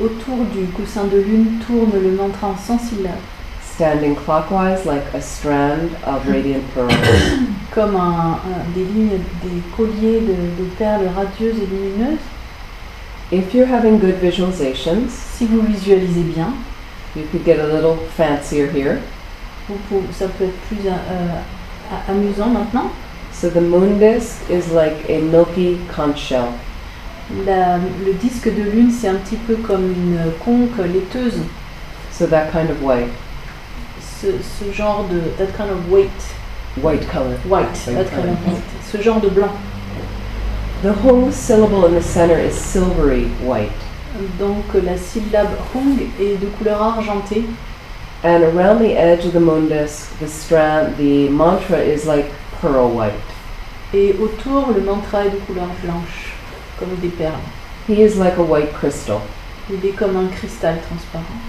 Autour du coussin de lune tourne le mantra en 100 syllabes, standing clockwise like a strand of radiant pearls. comme des lignes, des colliers de perles radieuses et lumineuses. If you're having good visualizations, Si vous visualisez bien, you could get a little fancier here. ça peut être plus amusant maintenant. So the mundus is like a milky conch shell. Le disque de lune, c'est un petit peu comme une conque laiteuse. So that kind of white. Ce genre de... That kind of white. White color. White. That kind of white. Ce genre de blanc. The hung syllable in the center is silvery white. Donc la syllabe hung est de couleur argentée. And around the edge of the mundus, the mantra is like pearl white. Et autour, le mantra est de couleur blanche, comme des perles. He is like a white crystal. Il est comme un cristal transparent.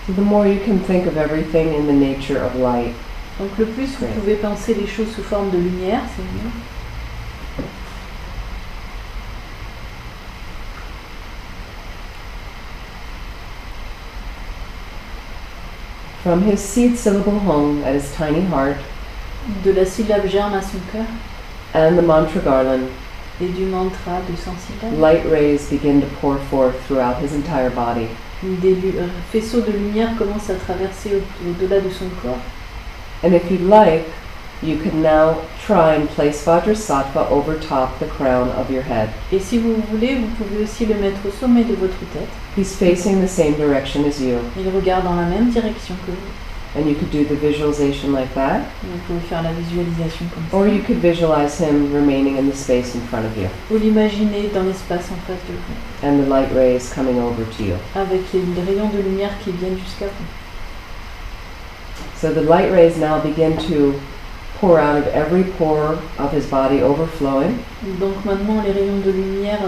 So the more you can think of everything in the nature of light. Donc le plus vous pouvez penser les choses sous forme de lumière, c'est mieux. From his seed syllable hung at his tiny heart, De la syllabe germe à son cœur and the mantra garland, et du mantra de 100 syllabes, light rays begin to pour forth throughout his entire body. des faisceaux de lumière commencent à traverser au-delà de son corps. And if you'd like, you can now try and place Vajrassatva over top the crown of your head. Et si vous voulez, vous pouvez aussi le mettre au sommet de votre tête. He's facing the same direction as you. Il regarde dans la même direction que vous. And you could do the visualization like that, Vous pouvez faire la visualisation comme or ça. you could visualize him remaining in the space in front of you, Ou l'imaginer dans l'espace en face de vous, and the light rays coming over to you. avec les rayons de lumière qui viennent jusqu'à vous. So the light rays now begin to pour out of every pore of his body, overflowing, Donc maintenant, les rayons de lumière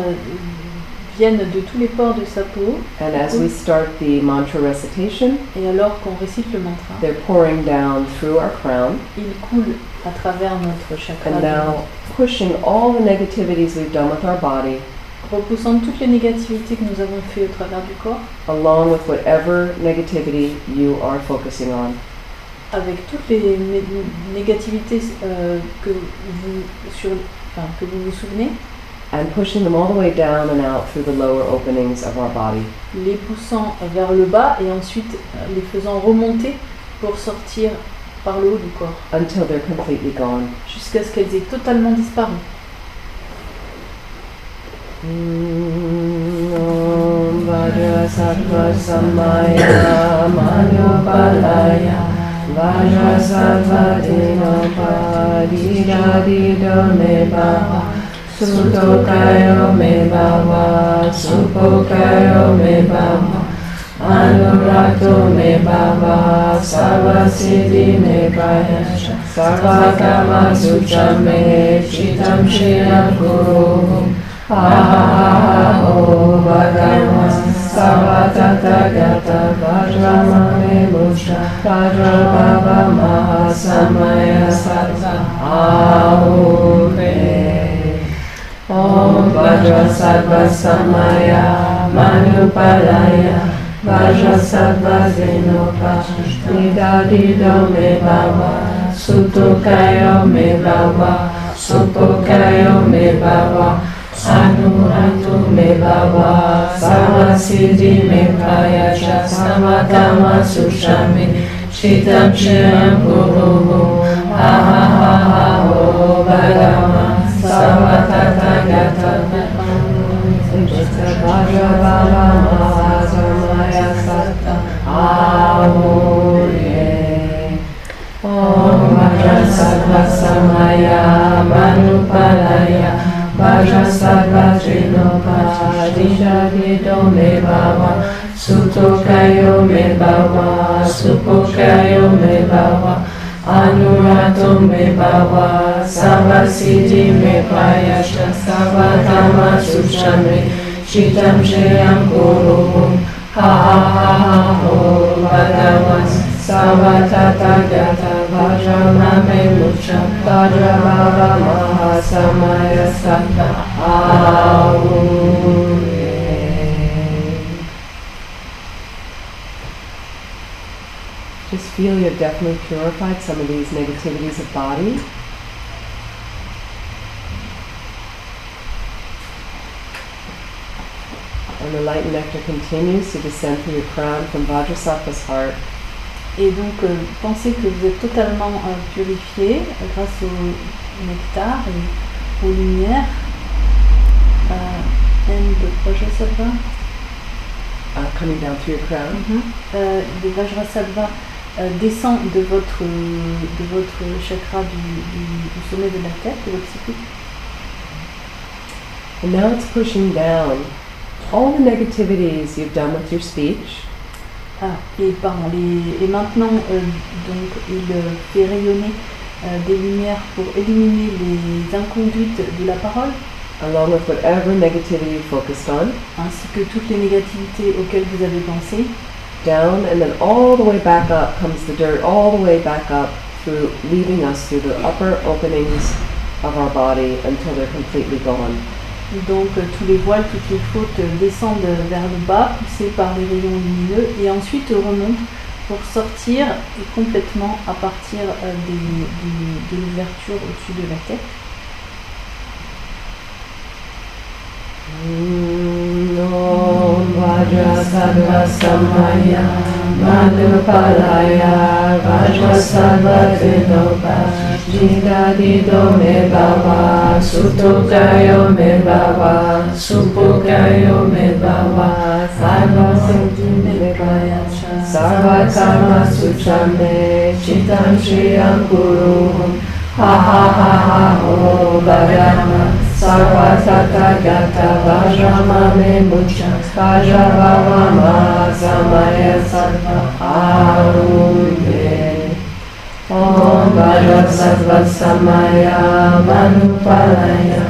viennent de tous les pores de sa peau. and as we start the mantra recitation, Et alors qu'on récite le mantra, they're pouring down through our crown, il coule à travers notre chakra, and now pushing all the negativities we've done with our body, repoussant toutes les négativités que nous avons fait au travers du corps, along with whatever negativity you are focusing on. avec toutes les négativités que vous vous souvenez, And pushing them all the way down and out through the lower openings of our body. les poussant vers le bas et ensuite les faisant remonter pour sortir par le haut du corps, Until they're completely gone. jusqu'à ce qu'elles aient totalement disparu. Om Vajrassatva Samaya Manupalaya Vajrassatva Dinapa Dida Dido Mebava Sutokayo Mebava Supokayo Mebava Anurato Mebava Sarvasiddhi Mebaya Sarvakama Suchame Chitam Shriya Guru Aho Bhagava Sarvatathagata Vajramane Musha Vajrabhava Mahasamaya Sattva Ahuve Om Vajrassatva Samaya Manupalaya Vajrassatva Zenopa Nidadido Me Bhava Sutokayo Me Bhava Supokayo Me Bhava Anuratu Me Bhava Sarvasiddhi Me Prayacha Samakama Sushami Chitam Shiram Guru Aho Bhagava Sarvatathagata Vajrabhava Mahasamaya Sattva Ahuye Om Vajrassatva Samaya Manupalaya Vajrassatva Trinopa Didadido Me Bhava Sutokayo Me Bhava Supokayo Me Bhava Anurato me bhava, Savasiddhi me prayascha, Savatama suchame, Chitam sheyam guru, ha ha ha ha ho, Bhagavan, Savatata gata, Vajramame mucham, Vajravava maha samaya sattva, Aum. Just feel you've definitely purified some of these negativities of body. And the light nectar continues to descend through your crown from Vajrassatva's heart. Et donc, pensez que vous êtes totalement purifié grâce au nectar et aux lumières. And Vajrassatva. Coming down through your crown. Le Vajrassatva descend de votre chakra du sommet de la tête, de votre cycle. And now it's pushing down all the negativities you've done with your speech. Et maintenant, donc, il fait rayonner des lumières pour éliminer les inconduites de la parole, along with whatever negativity you focused on, ainsi que toutes les négativités auxquelles vous avez pensé. Down, and then all the way back up comes the dirt, all the way back up through, leaving us through the upper openings of our body until they're completely gone. Donc tous les voiles, toutes les fautes descendent vers le bas, poussées par les rayons lumineux, et ensuite remontent pour sortir complètement à partir de l'ouverture au-dessus de la tête. Om Vajrassatva samaya madhupalaya Vajrassatva dinopa jidadido me bhava sutokayo me bhava supokayo me bhava sarvasiddhi me prayascha sarvakarma suchame chitam shriyam guru ha ha ha ha ho Bhagavan Sarvatata gata Vajramame mucham Vajravava maha samaya sattva Aruye Om Vajrassatva samaya manupalaya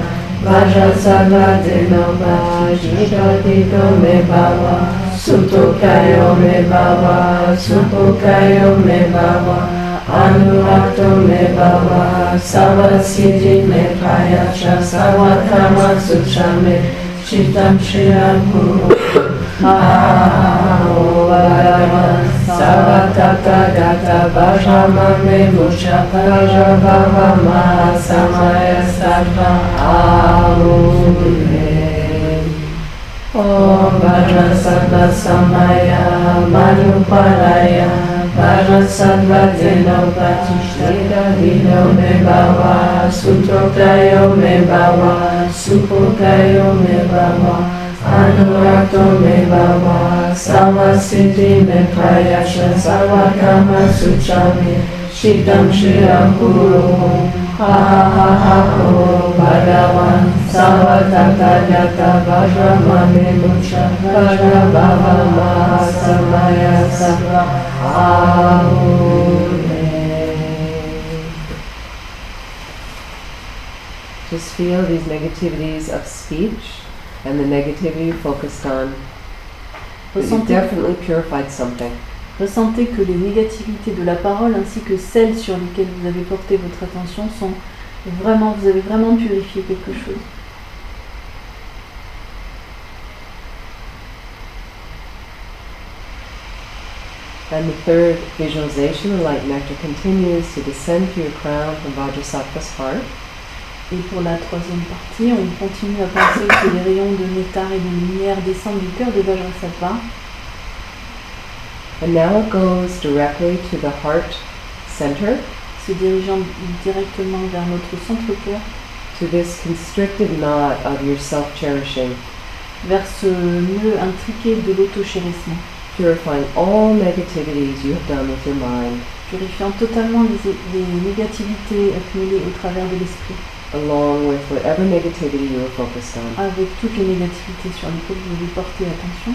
Vajrassatva dinopa jidadido me bhava sutokayo me bhava supokayo me bhava Anurato me bhava, Savasiddhi me prayascha, Sarvakarma suchame, Chitam shriyam guru, Aho Bhagavan, Sarvatata gata, Vajramame mucha, Vajravava maha samaya sattva, Aruye. Om Vajrassatva samaya manupalaya Vajrassatva dinopa jidadido me bhava sutokayo me bhava supokayo me bhava anurato me bhava sarvasiddhi me prayascha sarvakarma suchame chitam shriyam guru ha ha ha ho Bhagavan sarvatata gata Vajramame mucha Vajravava maha samaya sattva Just feel these negativities of speech and the negativity you focused on. You definitely purified something. Ressentez que les négativités de la parole ainsi que celles sur lesquelles vous avez porté votre attention sont vraiment, vous avez vraiment purifié quelque chose. And the third visualization, the light nectar continues to descend through your crown from Vajrassatva's heart. Et pour la troisième partie, on continue à penser que les rayons de nectar et de lumière descendent du cœur de Vajrassatva. And now it goes directly to the heart center, se dirigeant directement vers notre centre-cœur, to this constricted knot of your self-cherishing, vers ce nœud intriqué de l'auto-chérissement, purifying all negativities you have done with your mind, purifiant totalement les négativités accumulées au travers de l'esprit, along with whatever negativity you were focused on. Avec toutes les négativités sur lesquelles vous devez porter attention.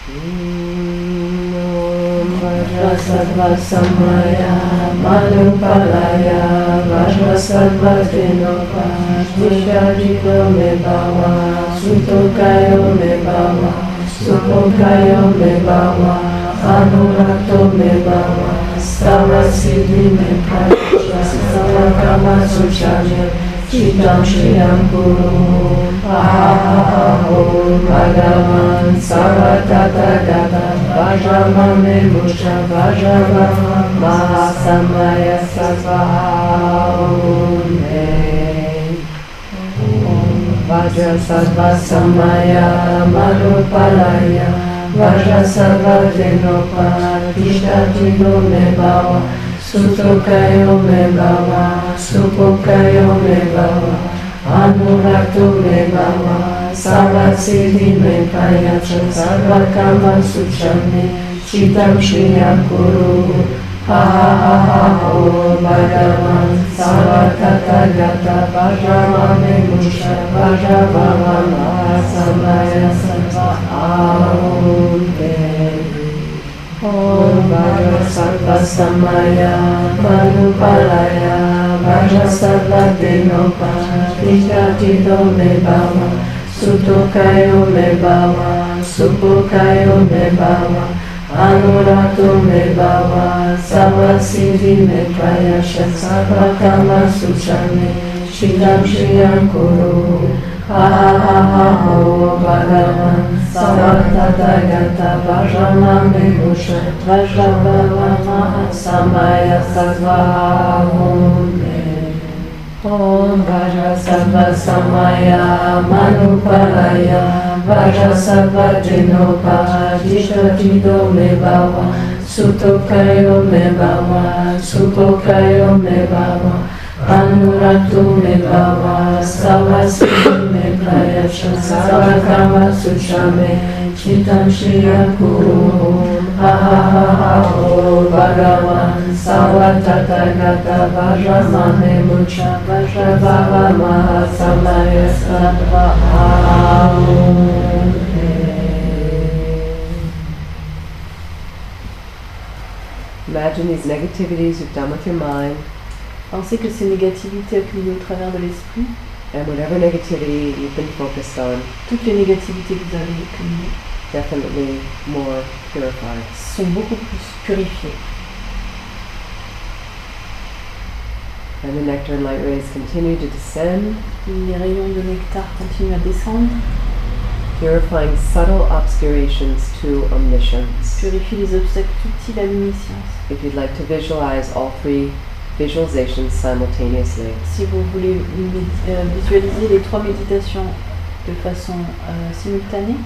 Om Vajrassatva samaya manupalaya Vajrassatva denopa Vishajito me bhava Sutokayo me bhava Supokayo me bhava Anurakto me bhava Savasiddhi me pratiquer Savakama suchame Chitam Shriyam Guru Aham Bhagavan Sarvatata Vajramame Musha Vajrava Mahasamaya Sattva Vajrassatva samaya manupalaya Vajrassatva denopa Tishtatido me bhava Sutokayo me bhava Supokayo me bhava Anurakto me bhava Sarvasiddhi me prayacha Sarvakama suchame Chitam Shriyam Kuru Aham Bhagavan Sarvatata Vajramame Musha Vajrava Mahasamaya Sattva Om Vajrassatva samaya manupalaya Vajrassatva denopa Tishtatido me bhava Sutokayo me bhava Supokayo me bhava Anurakto me bhava Savasiddhi me prayasha Sarvakama suchame Chitam Shriyam Kuru Aham Bhagavan Sarvatata Vajramame Musha Vajrava Mahasamaya Sattva Om Vajrassatva samaya manupalaya Vajrassatva denopa Tishtatido me bhava Sutokayo me bhava Supokayo me bhava Anurakto me bhava Savasiddhi me prayasha Sarvakama suchame Chitam Shriyam Kuru Aham Bhagavan Sarvatata Vajramame Musha Vajrava Mahasamaya Sattva Imagine these negativities you've done with your mind, Pensez que ces négativités accumulées au travers de l'esprit, and whatever negativity you've been focused on, toutes les négativités que vous avez accumulées, definitely more purified. sont beaucoup plus purifiées. And the nectar and light rays continue to descend, Les rayons de nectar continuent à descendre, purifying subtle obscurations to omniscience. purifient les obstacles subtils à l'omniscience. If you'd like to visualize all three visualizations simultaneously, Si vous voulez visualiser les trois méditations de façon simultanée,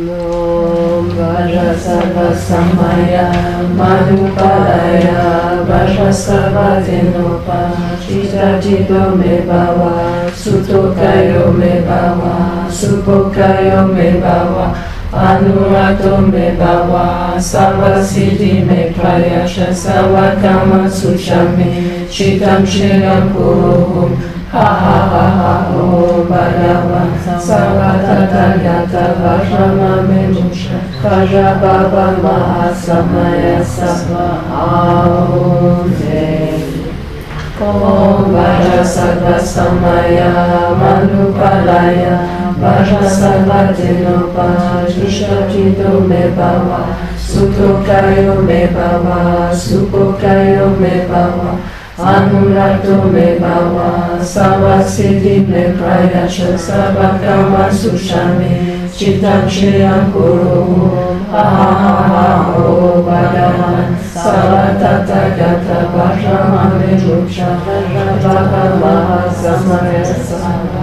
Om Vajrassatva samaya manupalaya Vajrassatva denopa Tishtatido me bhava Sutokayo me bhava Supokayo me bhava Anurakto me bhava Sarvasiddhi me prayasha Sarvakama suchame Chitam Shriyam Kuru Aham Bhagavan Sarvatata Vajramame Musha Vajrava Mahasamaya Sattva Om Vajrassatva samaya manupalaya Vajrassatva denopa Tishtatido me bhava Sutokayo me bhava Supokayo me bhava Anurakto me bhava Sarvasiddhi me prayasha Sarvakama suchame Chitam Shriyam Kuru Aham Bhagavan Sarvatata Vajramame Musha Vajrava Mahasamaya Sattva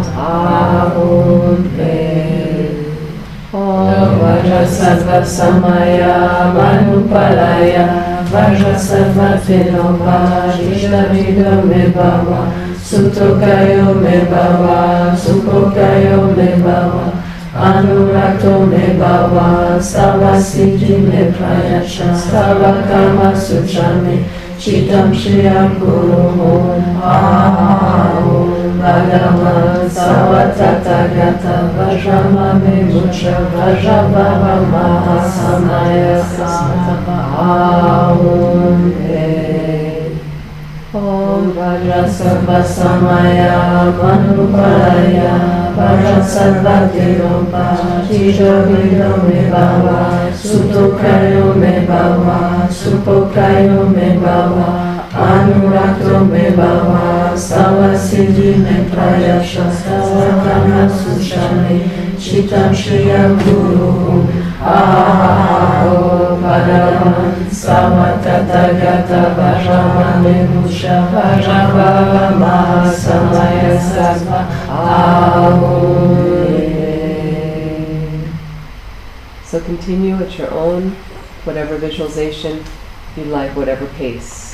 Om Vajrassatva samaya manupalaya Vajrassatva denopa Tishtatido me bhava Sutokayo me bhava Supokayo me bhava Anurakto me bhava Sarvasiddhi me prayasha Sarvakama suchame Chitam Shriyam Kuru Aham Bhagavan Sarvatata Vajramame Musha Vajrava Mahasamaya Sattva Aum. Om Vajrassatva samaya manupalaya Vajrassatva tinompa Tijovido me bhava Sutokayo me bhava Supokayo me bhava Anurakto me bhava Savasiddhi me prayasha Savakama sushami Chitam shriya guru Aho Bhagavan Samatathagata Vajramane Musha Vajrava Mahasamaya Sattva Aum. So continue at your own, whatever visualization you like, whatever pace.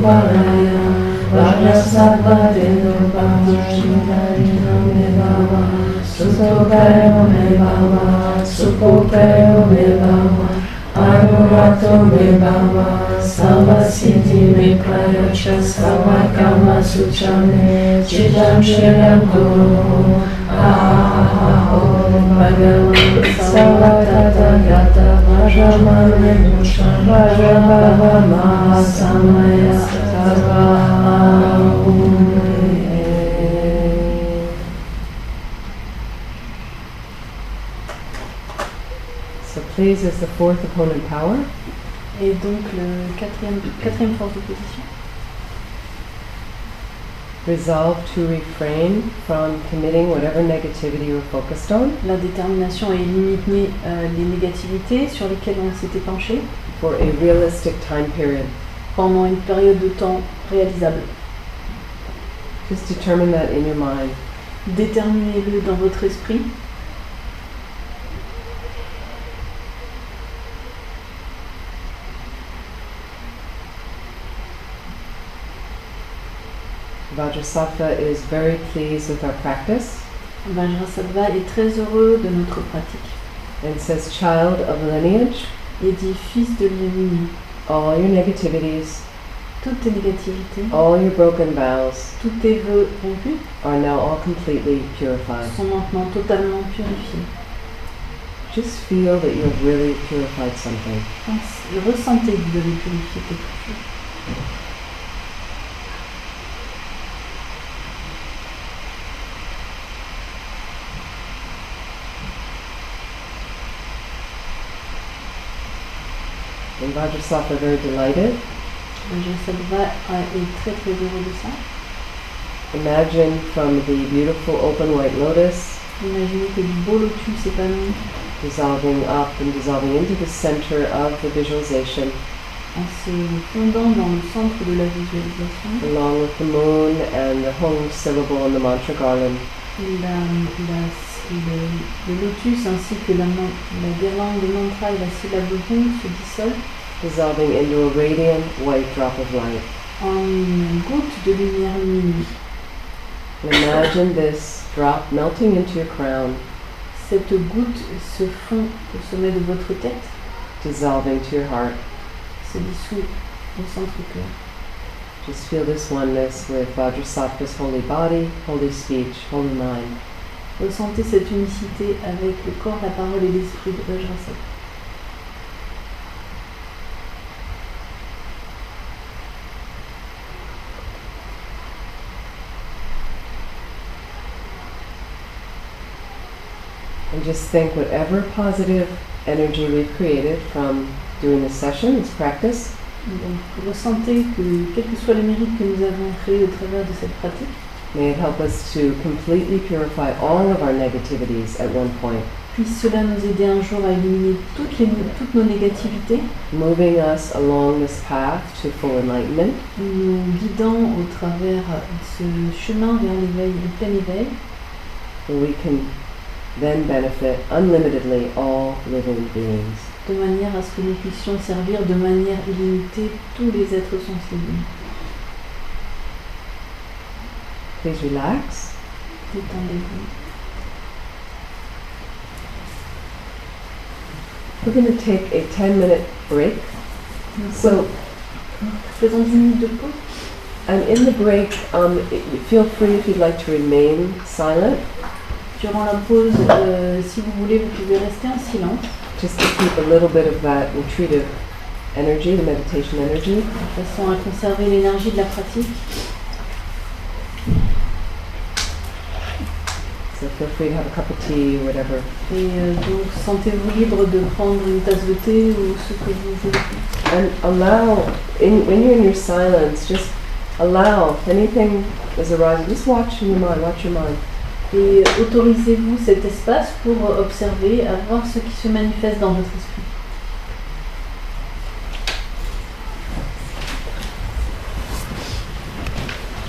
Anuparaya Vajrassatva Tenopa Shidarino Me Bhava Sutokayo Me Bhava Supokayo Me Bhava Anurato Me Bhava Savasiddhi Me Prayacha Savakama Suchame Chidam Shiram Guru Om Bhagavan Savatata Gata Vajramane Musha Vajrabhava Mahasamaya Sarva So please, is the fourth opponent power? Et donc le quatrième force d'opposition. Resolve to refrain from committing whatever negativity you're focused on La détermination à éliminer les négativités sur lesquelles on s'était penché for a realistic time period. pendant une période de temps réalisable. Just determine that in your mind. Déterminez-le dans votre esprit. Vajrassatva is very pleased with our practice Vajrassatva est très heureux de notre pratique. and says, child of lineage, Il dit fils de l'ennemi, all your negativities, toutes tes négativités, all your broken vows tous tes vœux rompus are now all completely purified. sont maintenant totalement purifiés. Just feel that you have really purified something. Ressentez que vous avez purifié quelque chose. And Vajrassatva very delighted. Vajrassatva est très très heureux de ça. Imagine from the beautiful open white lotus Imaginez que du beau lotus épanoui dissolving up and dissolving into the center of the visualization, en se fondant dans le centre de la visualisation. along with the moon and the home syllable and the mantra garland. Le lotus ainsi que la guirlande de mantra et la syllabe hum se dissolvent Dissolving into a radiant white drop of light. en une goutte de lumière lumineuse. And imagine this drop melting into your crown, Cette goutte se fond au sommet de votre tête, dissolving to your heart. se dissout au centre-cœur. Just feel this oneness with Vajrasattva's holy body, holy speech, holy mind. Ressentez cette unicité avec le corps, la parole et l'esprit de Vajrassatva. And just think whatever positive energy we've created from doing this session, this practice, Donc, ressentez que, quels que soient les mérites que nous avons créés au travers de cette pratique, may it help us to completely purify all of our negativities at one point, puisse cela nous aider un jour à éliminer toutes nos négativités, moving us along this path to full enlightenment, nous guidant au travers ce chemin vers l'éveil, le plein éveil, where we can then benefit unlimitedly all living beings. de manière à ce que nous puissions servir de manière illimitée tous les êtres sensibles. Please relax. Détendez-vous. We're going to take a 10-minute break. So, Faisons 10 minutes de pause. and in the break, feel free if you'd like to remain silent, Durant la pause, si vous voulez, vous pouvez rester en silence, just to keep a little bit of that intuitive energy, the meditation energy. de façon à conserver l'énergie de la pratique. So feel free to have a cup of tea or whatever. Et donc, sentez-vous libre de prendre une tasse de thé ou ce que vous voulez. And allow, when you're in your silence, just allow if anything is arising, just watch in your mind, watch your mind. Et autorisez-vous cet espace pour observer, à voir ce qui se manifeste dans votre esprit.